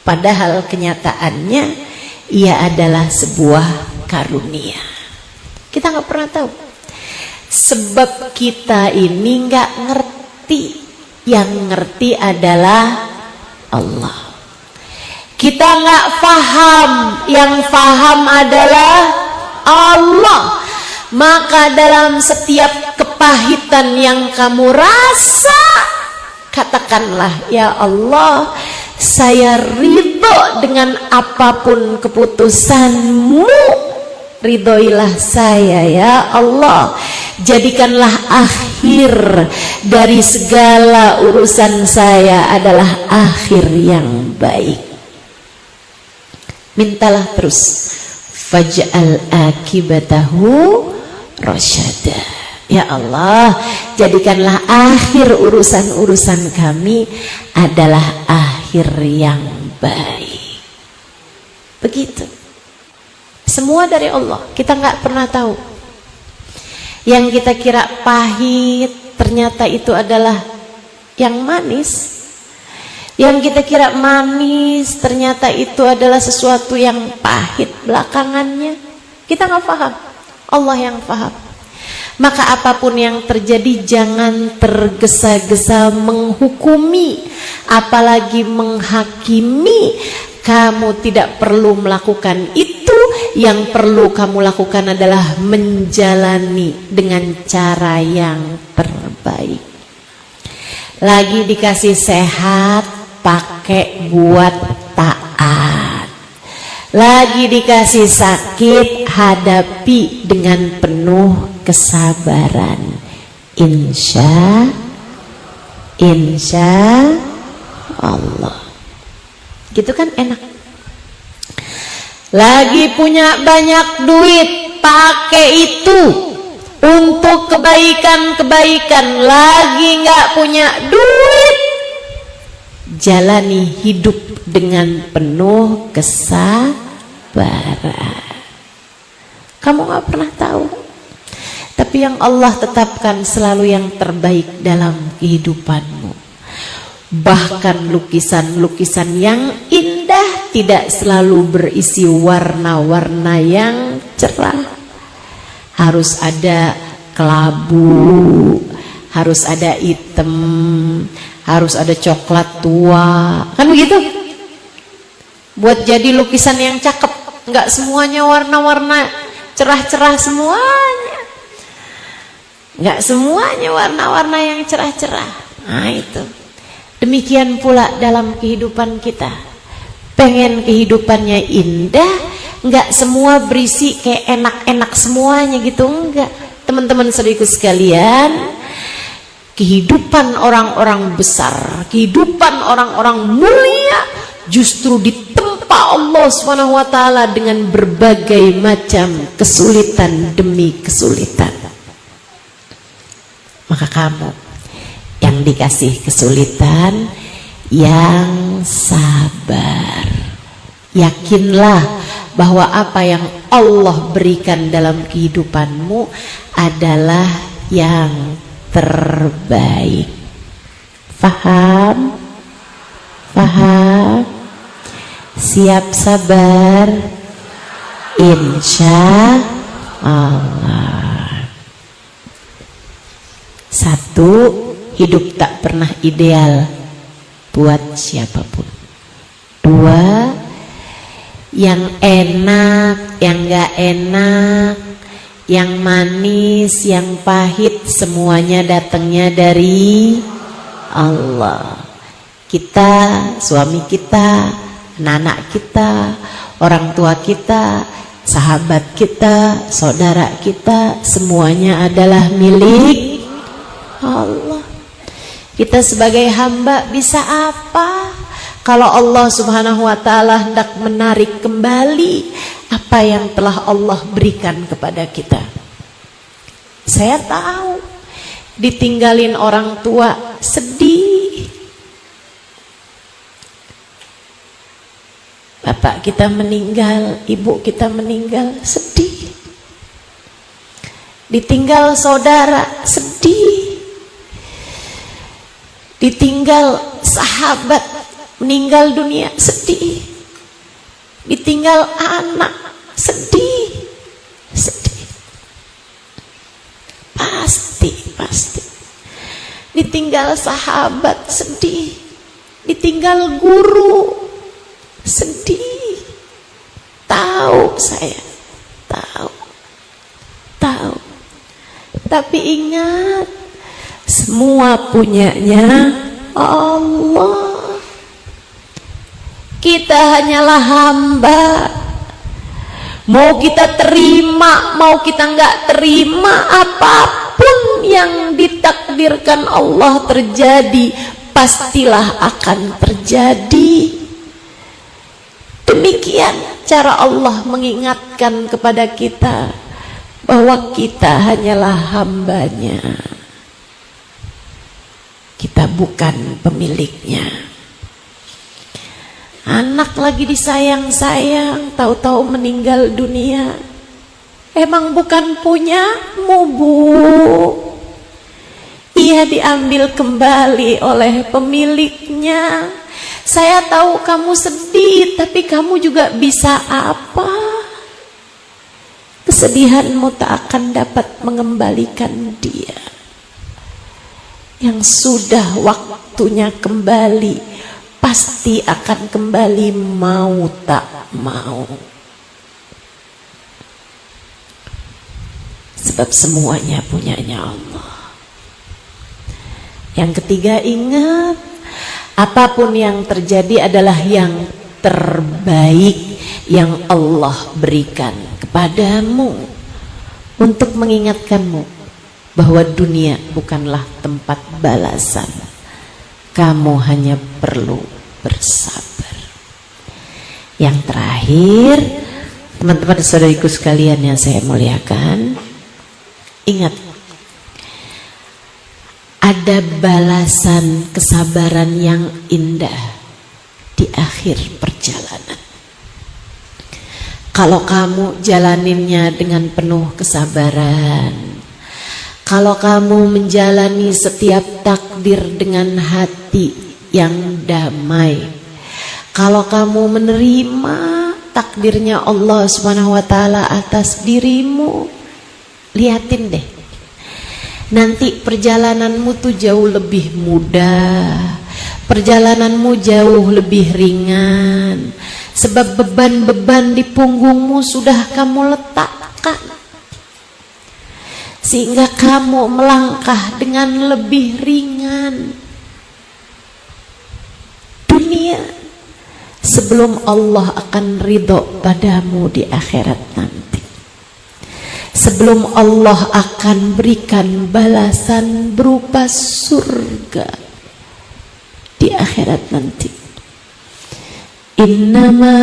Padahal kenyataannya ia adalah sebuah karunia. Kita nggak pernah tahu. Sebab kita ini nggak ngerti. Yang ngerti adalah Allah. Kita nggak paham, yang paham adalah Allah. Maka dalam setiap kepahitan yang kamu rasa, katakanlah, ya Allah, saya ridho dengan apapun keputusanmu. Ridhoilah saya ya Allah. Jadikanlah akhir dari segala urusan saya adalah akhir yang baik. Mintalah terus. Faj'al akibatahu rasyada. Ya Allah, jadikanlah akhir urusan-urusan kami adalah akhir yang baik. Begitu. Semua dari Allah. Kita nggak pernah tahu. Yang kita kira pahit, ternyata itu adalah yang manis. Yang kita kira manis, ternyata itu adalah sesuatu yang pahit belakangannya. Kita nggak paham. Allah yang paham. Maka apapun yang terjadi jangan tergesa-gesa menghukumi, apalagi menghakimi. Kamu tidak perlu melakukan itu. Yang perlu kamu lakukan adalah menjalani dengan cara yang terbaik. Lagi dikasih sehat, pakai buat taat. Lagi dikasih sakit, hadapi dengan penuh kesabaran. Insya Allah. Gitu kan enak. Lagi punya banyak duit, pakai itu untuk kebaikan-kebaikan. Lagi nggak punya duit, jalani hidup dengan penuh kesabaran. Kamu nggak pernah tahu, tapi yang Allah tetapkan selalu yang terbaik dalam kehidupanmu. Bahkan lukisan-lukisan yang indah tidak selalu berisi warna-warna yang cerah. Harus ada kelabu, harus ada hitam, harus ada coklat tua, kan begitu? Buat jadi lukisan yang cakep, nggak semuanya warna-warna cerah-cerah semuanya, nggak semuanya warna-warna yang cerah-cerah. Nah itu. Demikian pula dalam kehidupan kita. Pengen kehidupannya indah, nggak semua berisi kayak enak-enak semuanya gitu, enggak. Teman-teman saudaraku sekalian, kehidupan orang-orang besar, kehidupan orang-orang mulia justru ditempa Allah Subhanahu wa taala dengan berbagai macam kesulitan demi kesulitan. Maka kamu yang dikasih kesulitan, yang sabar. Yakinlah bahwa apa yang Allah berikan dalam kehidupanmu adalah yang terbaik. Faham? Faham? Siap sabar? Insya Allah. Satu, hidup tak pernah ideal buat siapapun. Dua, yang enak, yang gak enak, yang manis, yang pahit, semuanya datangnya dari Allah. Kita, suami kita, anak-anak kita, orang tua kita, sahabat kita, saudara kita, semuanya adalah milik Allah. Kita sebagai hamba bisa apa kalau Allah Subhanahu wa ta'ala hendak menarik kembali apa yang telah Allah berikan kepada kita? Saya tahu ditinggalin orang tua sedih. Bapak kita meninggal, ibu kita meninggal, sedih. Ditinggal saudara, sedih. Ditinggal sahabat, meninggal dunia, sedih. Ditinggal anak, sedih. Sedih. Pasti. Ditinggal sahabat, sedih. Ditinggal guru, sedih. Tahu saya, tahu. Tapi ingat, semua punyanya Allah. Kita hanyalah hamba. Mau kita terima, mau kita nggak terima, apapun yang ditakdirkan Allah terjadi, pastilah akan terjadi. Demikian cara Allah mengingatkan kepada kita bahwa kita hanyalah hambanya. Kita bukan pemiliknya. Anak lagi disayang-sayang, tahu-tahu meninggal dunia. Emang bukan punyamu, Bu. Ia diambil kembali oleh pemiliknya. Saya tahu kamu sedih, tapi kamu juga bisa apa? Kesedihanmu tak akan dapat mengembalikan dia. Yang sudah waktunya kembali, pasti akan kembali mau tak mau. Sebab semuanya punyanya Allah. Yang ketiga, ingat, apapun yang terjadi adalah yang terbaik yang Allah berikan kepadamu untuk mengingatkanmu bahwa dunia bukanlah tempat balasan. Kamu hanya perlu bersabar. Yang terakhir, teman-teman saudariku sekalian yang saya muliakan, ingat, ada balasan kesabaran yang indah di akhir perjalanan. Kalau kamu jalaninnya dengan penuh kesabaran, kalau kamu menjalani setiap takdir dengan hati yang damai, kalau kamu menerima takdirnya Allah Subhanahu wa ta'ala atas dirimu, liatin deh, nanti perjalananmu tuh jauh lebih mudah, perjalananmu jauh lebih ringan, sebab beban-beban di punggungmu sudah kamu letakkan, sehingga kamu melangkah dengan lebih ringan. Dunia sebelum Allah akan ridho padamu di akhirat nanti, sebelum Allah akan berikan balasan berupa surga di akhirat nanti. Innama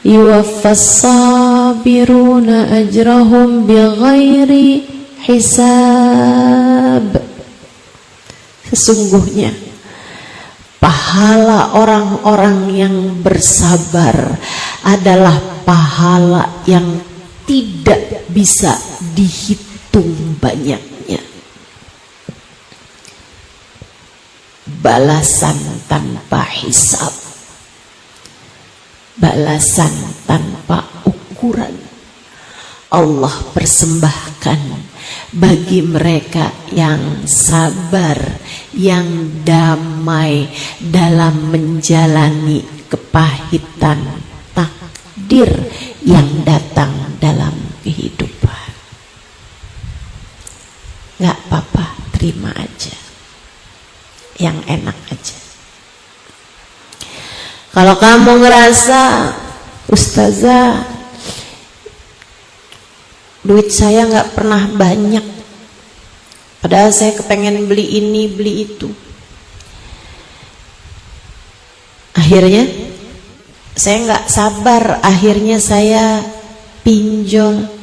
yuwaffas sabiruna ajrahum bighairi hisab. Sesungguhnya pahala orang-orang yang bersabar adalah pahala yang tidak bisa dihitung banyaknya. Balasan tanpa hisab, balasan tanpa ukuran. Allah persembahkan bagi mereka yang sabar, yang damai dalam menjalani kepahitan takdir yang datang dalam kehidupan. Gak apa-apa, terima aja yang enak aja. Kalau kamu ngerasa, ustazah, duit saya nggak pernah banyak, padahal saya kepengen beli ini, beli itu. Akhirnya saya nggak sabar, akhirnya saya pinjol.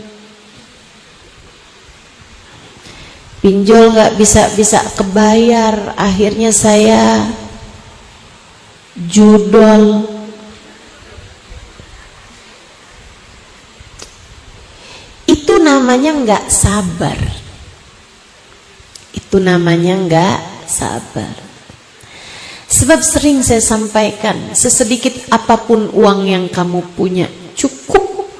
Pinjol nggak bisa kebayar, akhirnya saya judol. Itu namanya nggak sabar. Itu namanya nggak sabar. Sebab sering saya sampaikan, sesedikit apapun uang yang kamu punya cukup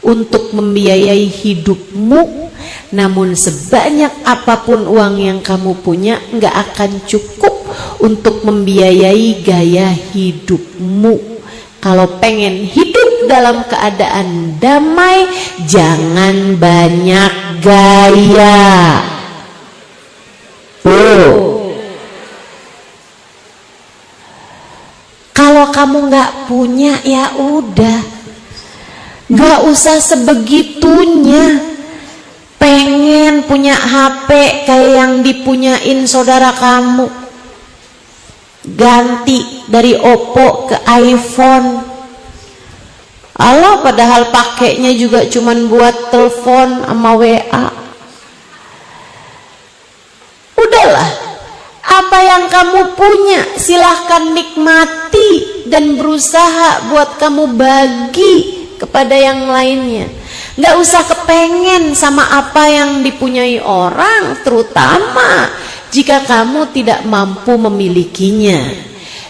untuk membiayai hidupmu. Namun sebanyak apapun uang yang kamu punya nggak akan cukup untuk membiayai gaya hidupmu. Kalau pengen hidup dalam keadaan damai, jangan banyak gaya. Kalau kamu nggak punya, ya udah, nggak usah sebegitunya. Pengen punya HP kayak yang dipunyain saudara kamu, ganti dari Oppo ke iPhone. Allah, padahal pakainya juga cuman buat telepon sama WA. Udahlah, apa yang kamu punya silahkan nikmati dan berusaha buat kamu bagi kepada yang lainnya. Nggak usah kepengen sama apa yang dipunyai orang, terutama jika kamu tidak mampu memilikinya.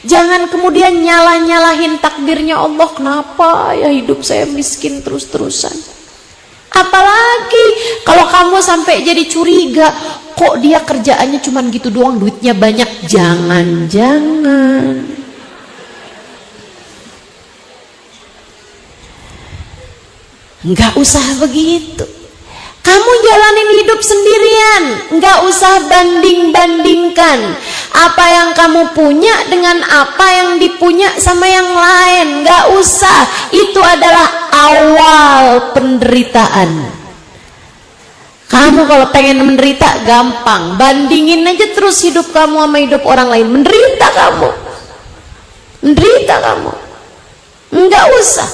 Jangan kemudian nyalah-nyalahin takdirnya Allah, kenapa ya hidup saya miskin terus-terusan. Apalagi kalau kamu sampai jadi curiga, kok dia kerjaannya cuman gitu doang, duitnya banyak. Jangan-jangan nggak usah begitu. Kamu jalanin hidup sendirian, nggak usah banding-bandingkan apa yang kamu punya dengan apa yang dipunya sama yang lain. Nggak usah, itu adalah awal penderitaan. Kamu kalau pengen menderita gampang, bandingin aja terus hidup kamu sama hidup orang lain. Menderita kamu, nggak usah.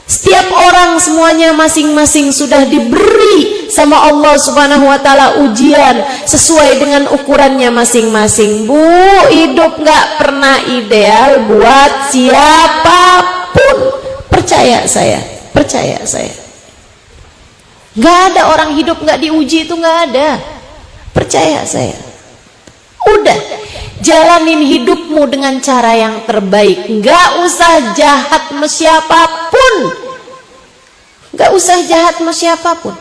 Setiap orang semuanya masing-masing sudah diberi sama Allah Subhanahu wa taala ujian sesuai dengan ukurannya masing-masing. Bu, hidup nggak pernah ideal buat siapapun. Percaya saya. Nggak ada orang hidup nggak diuji, itu nggak ada. Percaya saya. Udah, jalanin hidupmu dengan cara yang terbaik. Nggak usah jahat sama siapapun. Nggak usah jahat sama siapapun.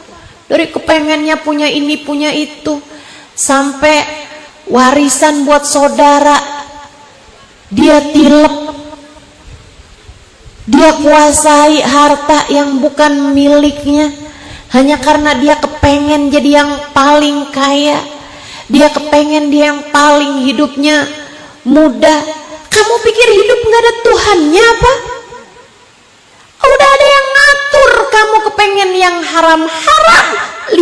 Dari kepengennya punya ini, punya itu, sampai warisan buat saudara dia tilep. Dia kuasai harta yang bukan miliknya hanya karena dia kepengen jadi yang paling kaya. Dia kepengen dia yang paling hidupnya mudah. Kamu pikir hidup nggak ada Tuhannya apa? Udah ada yang ngatur. Kamu kepengen yang haram-haram,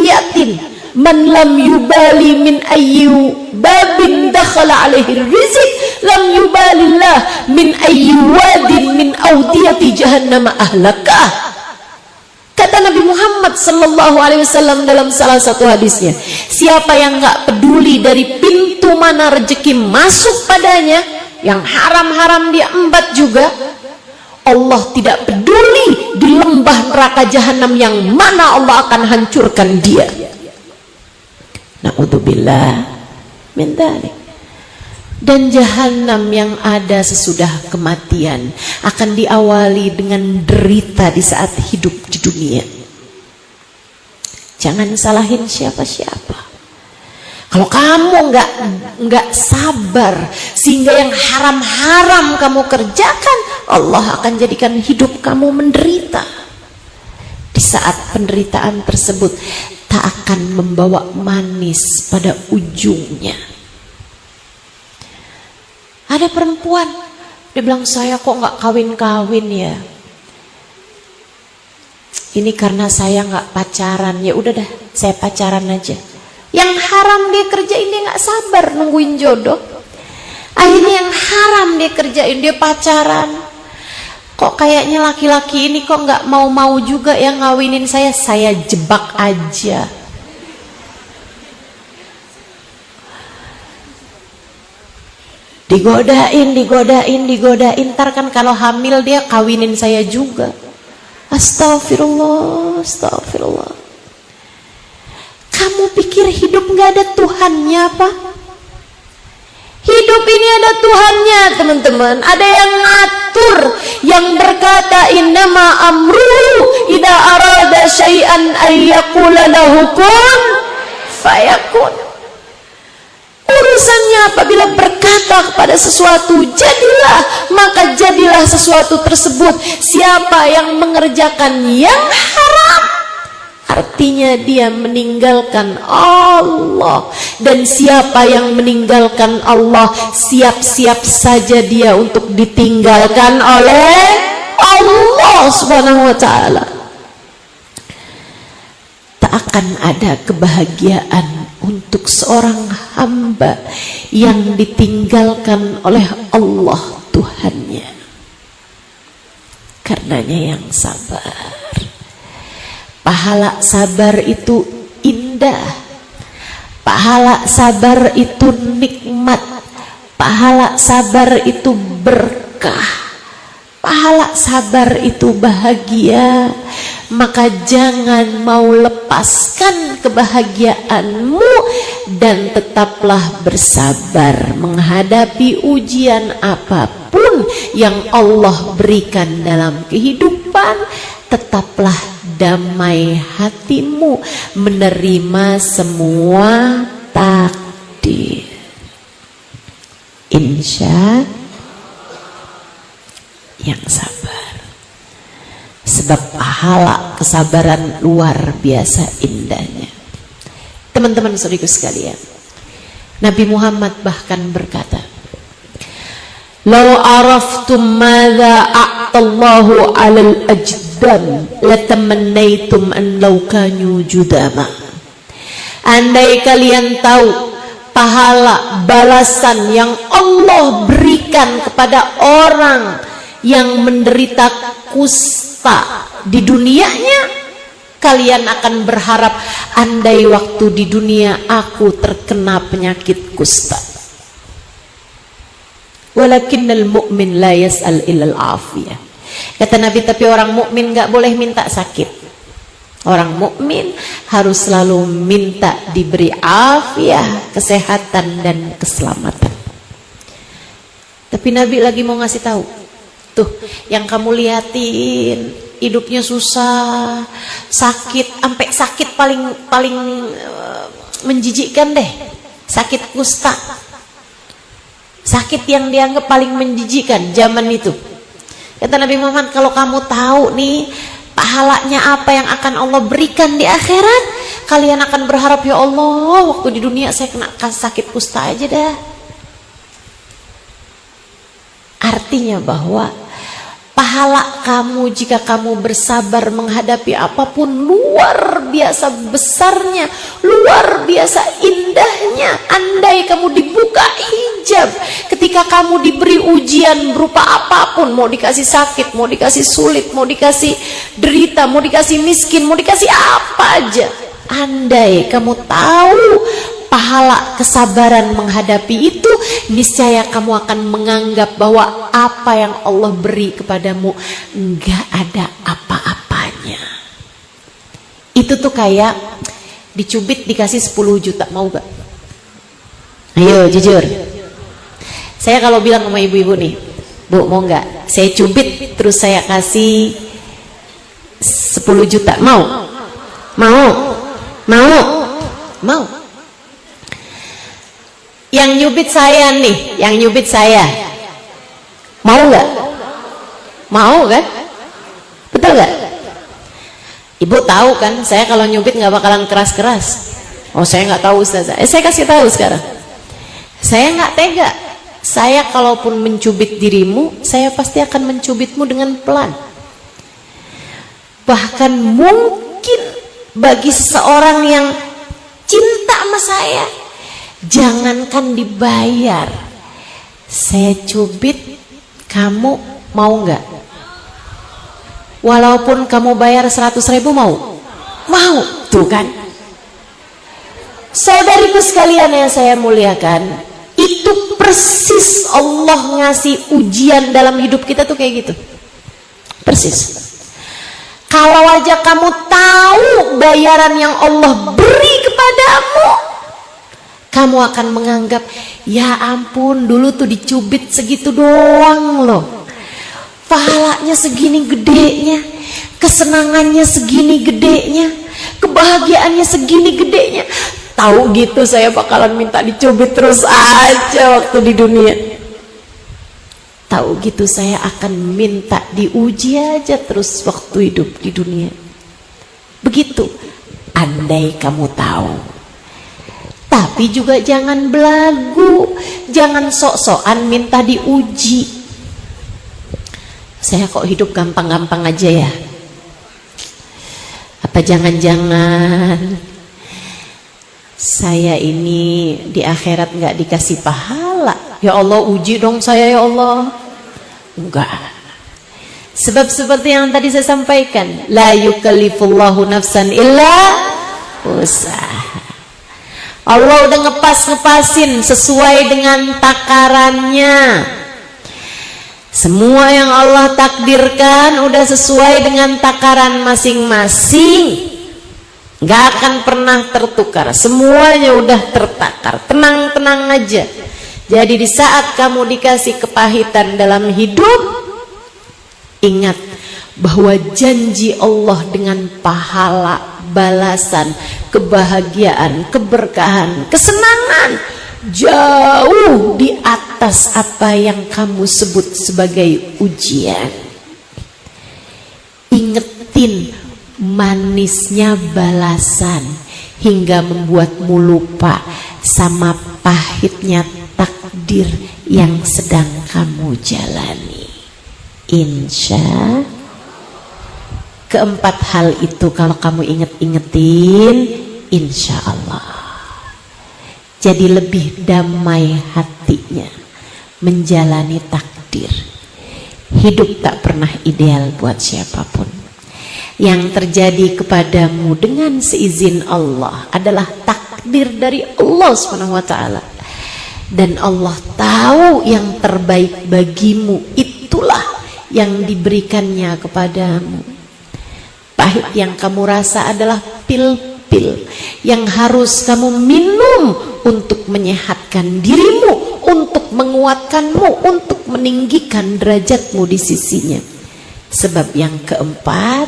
liatin. Man lam yubali min ayyu babin dakhala alaihi rizq lam yubalillah min ayyu wadin min awdiyati jahannam ahlakah. Kata Nabi Muhammad sallallahu alaihi wasallam dalam salah satu hadisnya, siapa yang nggak peduli dari pintu mana rezeki masuk padanya, yang haram-haram dia embat juga, Allah tidak peduli di lembah neraka jahanam yang mana Allah akan hancurkan dia. Na'udzubillah min dzalik. Dan jahanam yang ada sesudah kematian akan diawali dengan derita di saat hidup di dunia. Jangan salahin siapa-siapa. Kalau kamu nggak sabar sehingga yang haram-haram kamu kerjakan, Allah akan jadikan hidup kamu menderita. Di saat penderitaan tersebut tak akan membawa manis pada ujungnya. Ada perempuan, dia bilang, saya kok nggak kawin-kawin ya. Ini karena saya nggak pacaran. Ya udah dah, saya pacaran aja. Yang haram dia kerjain, dia nggak sabar nungguin jodoh. Akhirnya yang haram dia kerjain, dia pacaran. Kok kayaknya laki-laki ini kok nggak mau juga yang ngawinin saya jebak aja. Digodain, ntar kan kalau hamil dia kawinin saya juga. Astagfirullah. Kamu pikir hidup nggak ada Tuhannya apa? Hidup ini ada Tuhannya, teman-teman. Ada yang ngatur, yang berkata innama amruhu idza arada syai'an ayyaqula lahu kun fayakun. Urusannya apabila berkata kepada sesuatu jadilah, maka jadilah sesuatu tersebut. Siapa yang mengerjakan yang haram, artinya dia meninggalkan Allah. Dan siapa yang meninggalkan Allah, siap-siap saja dia untuk ditinggalkan oleh Allah Subhanahu wa ta'ala. Tak akan ada kebahagiaan untuk seorang hamba yang ditinggalkan oleh Allah Tuhannya. Karenanya yang sabar. Pahala sabar itu indah. Pahala sabar itu nikmat. Pahala sabar itu berkah. Pahala sabar itu bahagia. Maka jangan mau lepaskan kebahagiaanmu dan tetaplah bersabar menghadapi ujian apapun yang Allah berikan dalam kehidupan. Tetaplah damai hatimu menerima semua takdir. Insya yang sabar. Sebab pahala kesabaran luar biasa indahnya. Teman-teman saudaraku sekalian, Nabi Muhammad bahkan berkata, "Lau araftum madza a'tallahu 'alal ajdam latamannaitum an law kanu judama." Andai kalian tahu pahala balasan yang Allah berikan kepada orang yang menderita kusta di dunianya, kalian akan berharap andai waktu di dunia aku terkena penyakit kusta. Walakinnal mu'min la yas'al illal afiyah. Kata Nabi, tapi orang mukmin enggak boleh minta sakit. Orang mukmin harus selalu minta diberi afiah, kesehatan dan keselamatan. Tapi Nabi lagi mau ngasih tahu, tuh yang kamu liatin hidupnya susah, sakit, sampai sakit paling menjijikkan deh, sakit kusta, sakit yang dianggap paling menjijikkan zaman itu. Kata Nabi Muhammad, kalau kamu tahu nih pahalanya apa yang akan Allah berikan di akhirat, kalian akan berharap, ya Allah, waktu di dunia saya kena sakit kusta aja dah. Artinya bahwa pahala kamu jika kamu bersabar menghadapi apapun luar biasa besarnya, luar biasa indahnya. Andai kamu dibuka hijab ketika kamu diberi ujian berupa apapun, mau dikasih sakit, mau dikasih sulit, mau dikasih derita, mau dikasih miskin, mau dikasih apa aja. Andai kamu tahu pahala kesabaran menghadapi itu, niscaya kamu akan menganggap bahwa apa yang Allah beri kepadamu enggak ada apa-apanya. Itu tuh kayak dicubit dikasih 10 juta, mau gak? Ayo jujur. Saya kalau bilang sama ibu-ibu nih, Bu mau gak saya cubit terus saya kasih 10 juta, mau? Mau? Mau? Mau. Yang nyubit saya nih, yang nyubit saya. Mau nggak? Mau kan? Betul nggak? Ibu tahu kan, saya kalau nyubit nggak bakalan keras-keras. Oh, saya nggak tahu Ustazah. Saya kasih tahu sekarang. Saya nggak tega. Saya kalaupun mencubit dirimu, saya pasti akan mencubitmu dengan pelan. Bahkan mungkin bagi seseorang yang cinta sama saya, jangankan dibayar, saya cubit, kamu mau nggak? Walaupun kamu bayar 100.000 mau? Mau, tuh kan? Saudariku sekalian yang saya muliakan, itu persis Allah ngasih ujian dalam hidup kita tuh kayak gitu. Persis. Kalau aja kamu tahu bayaran yang Allah beri kepadamu, kamu akan menganggap, ya ampun, dulu tuh dicubit segitu doang loh. Pahalanya segini gedenya, kesenangannya segini gedenya, kebahagiaannya segini gedenya. Tahu gitu saya bakalan minta dicubit terus aja waktu di dunia. Tahu gitu saya akan minta diuji aja terus waktu hidup di dunia. Begitu, andai kamu tahu. Tapi juga jangan belagu, jangan sok-sokan minta diuji. Saya kok hidup gampang-gampang aja ya? Apa jangan-jangan saya ini di akhirat nggak dikasih pahala? Ya Allah, uji dong saya ya Allah. Enggak. Sebab seperti yang tadi saya sampaikan, la yukallifullahu nafsan illa usaha. Allah udah ngepas-ngepasin sesuai dengan takarannya. Semua yang Allah takdirkan udah sesuai dengan takaran masing-masing. Gak akan pernah tertukar. Semuanya udah tertakar. Tenang-tenang aja. Jadi di saat kamu dikasih kepahitan dalam hidup, ingat bahwa janji Allah dengan pahala, balasan, kebahagiaan, keberkahan, kesenangan jauh di atas apa yang kamu sebut sebagai ujian. Ingetin manisnya balasan hingga membuatmu lupa sama pahitnya takdir yang sedang kamu jalani. Insya keempat hal itu kalau kamu inget-ingetin, insya Allah jadi lebih damai hatinya menjalani takdir. Hidup tak pernah ideal buat siapapun. Yang terjadi kepadamu dengan seizin Allah adalah takdir dari Allah SWT. Dan Allah tahu yang terbaik bagimu, itulah yang diberikannya kepadamu. Pahit yang kamu rasa adalah pil-pil yang harus kamu minum untuk menyehatkan dirimu, untuk menguatkanmu, untuk meninggikan derajatmu di sisinya. Sebab yang keempat,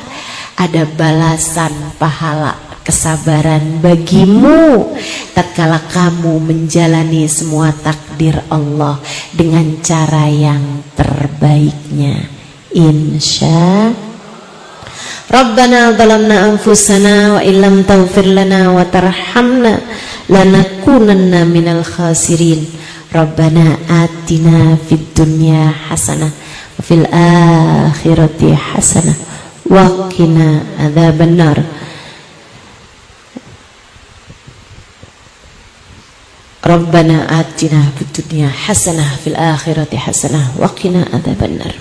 ada balasan pahala kesabaran bagimu tatkala kamu menjalani semua takdir Allah dengan cara yang terbaiknya. Insya Rabbana zalamna anfusana wa illam taghfir lana wa tarhamna lanakunanna minal khasirin. Rabbana atina fid dunya hasanah wa fil akhirati hasanah wa qina adzabannar. Rabbana atina fid dunya hasanah fil akhirati hasanah wa qina adzabannar.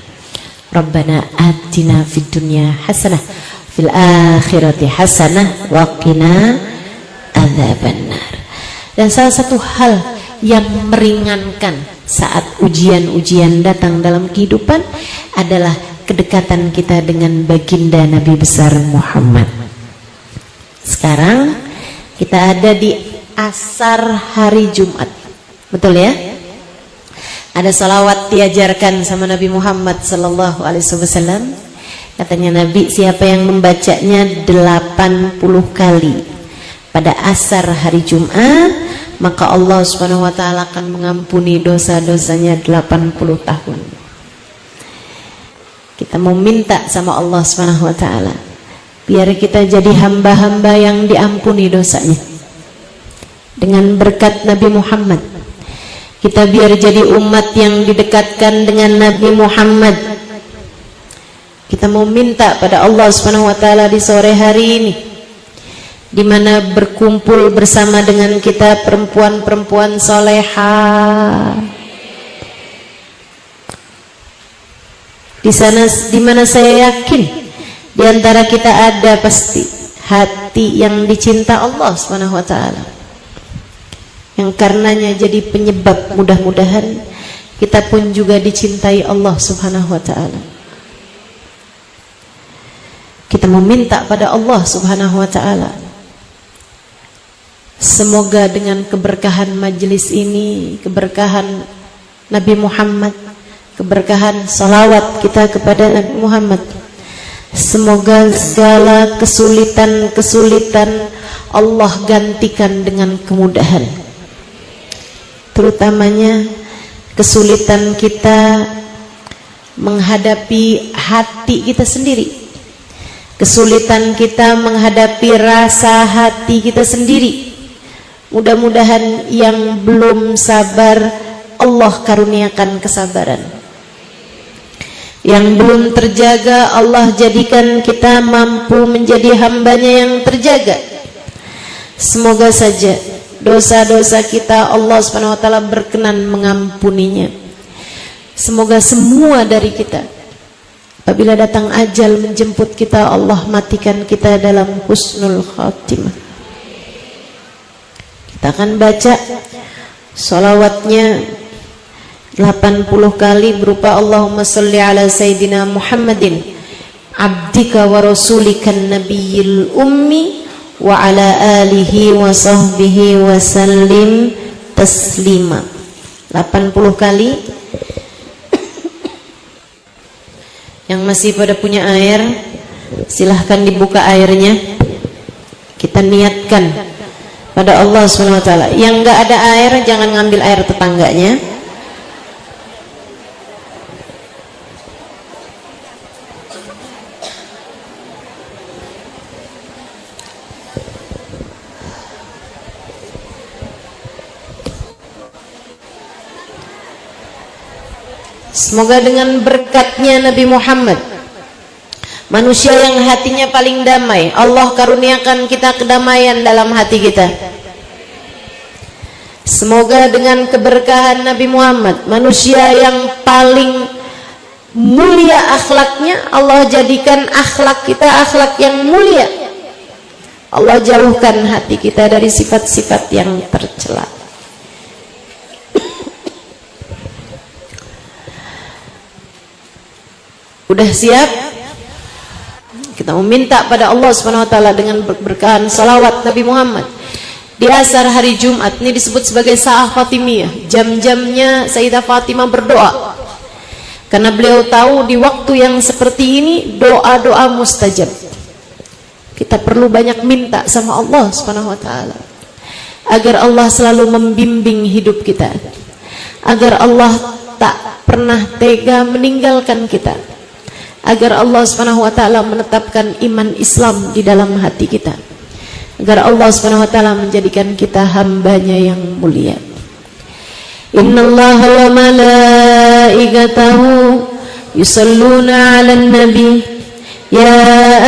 Rabbana atina fid dunya hasanah fil akhirati hasanah wa qina adzabannar. Dan salah satu hal yang meringankan saat ujian-ujian datang dalam kehidupan adalah kedekatan kita dengan baginda Nabi besar Muhammad. Sekarang kita ada di asar hari Jumat, betul ya? Ada salawat diajarkan sama Nabi Muhammad sallallahu alaihi wasallam. Katanya Nabi, siapa yang membacanya 80 kali pada asar hari Jumat, maka Allah Subhanahu wa taala akan mengampuni dosa-dosanya 80 tahun. Kita mau minta sama Allah Subhanahu wa taala biar kita jadi hamba-hamba yang diampuni dosanya. Dengan berkat Nabi Muhammad, kita biar jadi umat yang didekatkan dengan Nabi Muhammad. Kita mau minta pada Allah Subhanahu wa taala di sore hari ini, di mana berkumpul bersama dengan kita perempuan-perempuan solehah. Di sana, di mana saya yakin di antara kita ada pasti hati yang dicinta Allah Subhanahu wa taala, yang karenanya jadi penyebab mudah-mudahan kita pun juga dicintai Allah Subhanahu wa taala. Kita meminta pada Allah Subhanahu wa taala, semoga dengan keberkahan majelis ini, keberkahan Nabi Muhammad, keberkahan salawat kita kepada Nabi Muhammad, semoga segala kesulitan-kesulitan Allah gantikan dengan kemudahan. Terutamanya kesulitan kita menghadapi hati kita sendiri, kesulitan kita menghadapi rasa hati kita sendiri. Mudah-mudahan yang belum sabar Allah karuniakan kesabaran, yang belum terjaga Allah jadikan kita mampu menjadi hambanya yang terjaga. Semoga saja dosa-dosa kita Allah Subhanahu wa taala berkenan mengampuninya. Semoga semua dari kita apabila datang ajal menjemput kita, Allah matikan kita dalam husnul khatimah. Kita akan baca salawatnya 80 kali berupa Allahumma salli ala Sayyidina Muhammadin abdika wa rasulikan nabiyil ummi wa ala alihi wa sahbihi wa sallim taslima. 80 kali. Yang masih pada punya air, silahkan dibuka airnya. Kita niatkan pada Allah Subhanahu wa taala. Yang enggak ada air jangan ngambil air tetangganya. Semoga dengan berkatnya Nabi Muhammad, manusia yang hatinya paling damai, Allah karuniakan kita kedamaian dalam hati kita. Semoga dengan keberkahan Nabi Muhammad, manusia yang paling mulia akhlaknya, Allah jadikan akhlak kita akhlak yang mulia. Allah jauhkan hati kita dari sifat-sifat yang tercela. Udah siap? Kita meminta pada Allah Subhanahu wa taala dengan berkahan salawat Nabi Muhammad di asar hari Jumat. Ini disebut sebagai Sa'ah Fatimiyah, jam-jamnya Sayyidah Fatimah berdoa. Karena beliau tahu di waktu yang seperti ini doa-doa mustajab. Kita perlu banyak minta sama Allah Subhanahu wa taala agar Allah selalu membimbing hidup kita, agar Allah tak pernah tega meninggalkan kita, agar Allah Subhanahu wa taala menetapkan iman Islam di dalam hati kita, agar Allah Subhanahu wa taala menjadikan kita hambanya yang mulia. Innallaha wa malaikatahu yusalluna 'alan nabi ya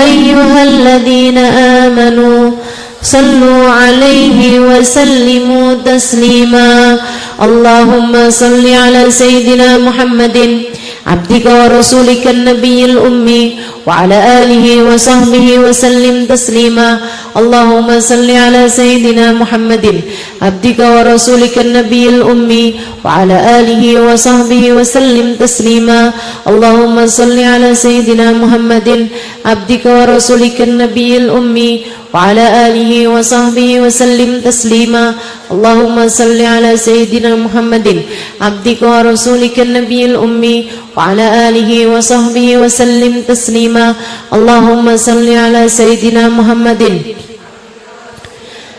ayyuhalladzina amanu sallu 'alaihi wa sallimu taslima. Allahumma salli 'ala sayyidina Muhammadin abdika wa rasulika nabiyil ummi wa ala alihi wa sahbihi wa sallim taslima. Allahumma salli ala sayyidina Muhammadin abdika wa rasulika nabiyil ummi wa ala alihi wa sahbihi wa sallim taslima. Allahumma salli ala sayyidina Muhammadin abdika wa rasulika nabiyil ummi wa ala alihi wa sahbihi wa sallim taslima. Allahumma salli ala sayyidina Muhammadin abdika wa rasulika nabiyil ummi wa ala alihi wa sahbihi wa sallim taslima. Allahumma salli ala sayyidina Muhammadin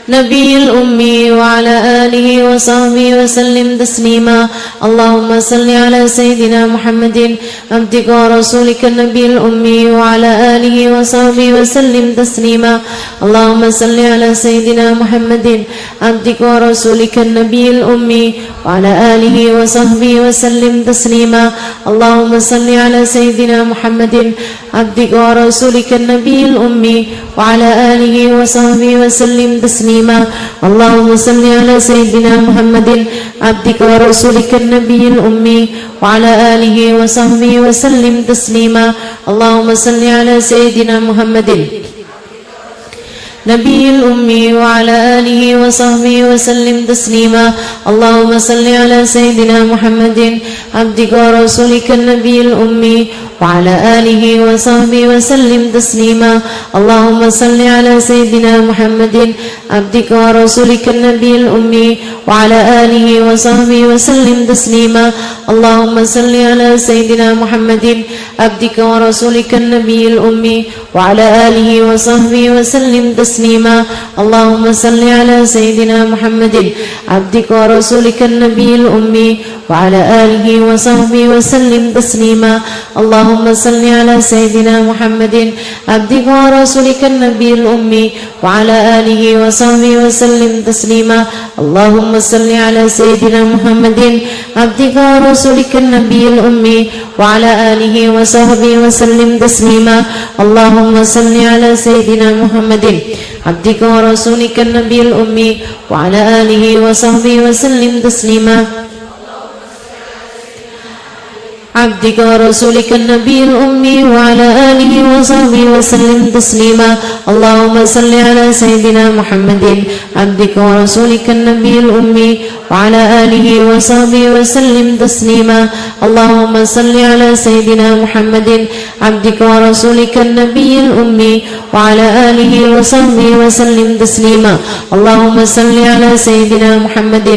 نبي الأمي وعلى آله وصحبه وسلم تسليما اللهم صل على سيدنا محمد عبدك ورسولك النبي الأمي وعلى آله وصحبه وسلم تسليما اللهم صل على سيدنا محمد عبدك ورسولك النبي الأمي وعلى آله وصحبه وسلم تسليما اللهم صل على سيدنا محمد عبدك ورسولك النبي الأمي وعلى آله وصحبه وسلم تسليما اللهم صل على سيدنا محمد عبدك ورسولك النبي الأمي وعلى آله وصحبه وسلم تسليما اللهم صل على سيدنا محمد نبي الأمي وعلى آله وصحبه وسلم تسليما اللهم صل على سيدنا محمد عبدك ورسولك النبي الأمي وعلى آله وصحبه وسلم تسليما اللهم صل على سيدنا محمد عبدك ورسولك النبي الأمي وعلى آله وصحبه وسلم تسليما اللهم صل على سيدنا محمد عبدك ورسولك النبي الأمي وعلى آله وصحبه وسلم تسليما اللهم صل على سيدنا محمد عبدك ورسولك النبي الأمي وعلى آله وصحبه وسلم تسليما اللهم صل على سيدنا محمد عبدك ورسولك النبي الأمي وعلى آله وصحبه وسلم تسليما اللهم صل على سيدنا محمد عبدك ورسولك النبي الأمي وعلى آله وصحبه وسلم تسليما اللهم صل على سيدنا محمد عبدك ورسولك النبي الأمي وعلى آله وصحبه وسلم تسليما عبدك ورسولك النبي الأمي وعلى آله وصحبه وسلم تسليما اللهم صل على سيدنا محمد عبدك ورسولك النبي الأمي وعلى آله وصحبه وسلم تسليما اللهم صل على سيدنا محمد عبدك ورسولك النبي الأمي وعلى آله وصحبه وسلم تسليما اللهم صل على سيدنا محمد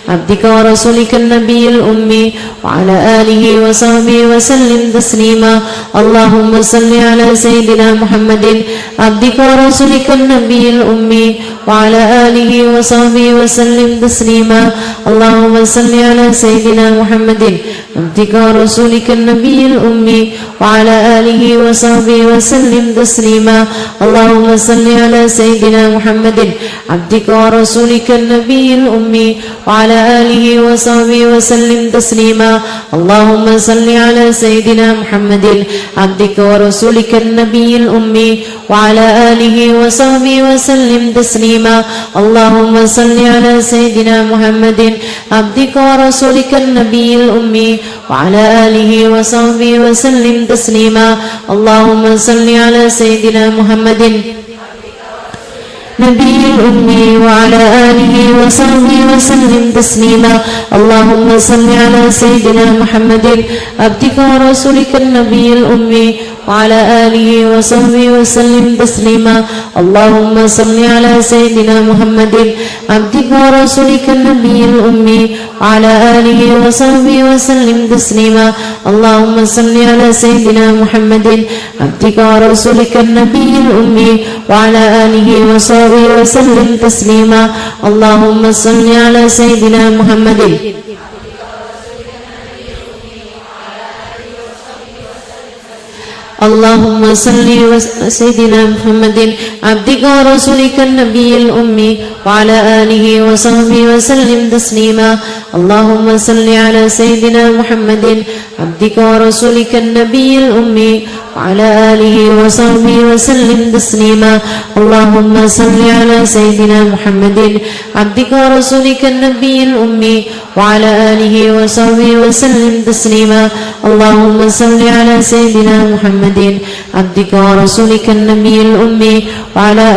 عبدك ورسولك النبي الأمي وعلى آله وصحبه وسلم تسليما اللهم صل على سيدنا محمد عبدك ورسولك النبي الأمي وعلى آله وصحبه وسلم تسليما اللهم صل على سيدنا محمد عبدك ورسولك النبي الأمي وعلى آله وصحبه وسلم تسليما اللهم صل على سيدنا محمد عبدك ورسولك النبي الأمي وعلى آله وصحبه وسلم تسليما اللهم صل على سيدنا محمد عبدك ورسولك النبي الأمي وعلى آله وصحبه وسلم تسليما اللهم صل على سيدنا محمد عبدك ورسولك النبي الأمي وعلى آله وصحبه وسلم تسليما اللهم صل على سيدنا محمد نبي الأمي وعلى آله وصحبه وسلم تسليما اللهم صل على سيدنا محمد عبدك ورسولك النبي الأمي وعلى آله وصحبه وسلم تسليما اللهم صل على سيدنا محمد عبدك ورسولك النبي الأمي وعلى آله وصحبه وسلم تسليما اللهم صل على سيدنا محمد عبدك ورسولك النبي الأمي وعلى آله وصحبه وسلم تسليما اللهم صل على سيدنا محمد اللهم صل على سيدنا محمد عبدك ورسولك النبي الأمي وعلى آله وصحبه وسلم تسليما اللهم صل على سيدنا محمد عبدك ورسولك النبي الأمي وعلى آله وصحبه وسلم تسليما اللهم صل على سيدنا محمد عبدك ورسولك النبي الأمي وعلى آله وصحبه وسلم تسليما اللهم صل على سيدنا محمد عبدك ورسولك النبي الأمي وعلى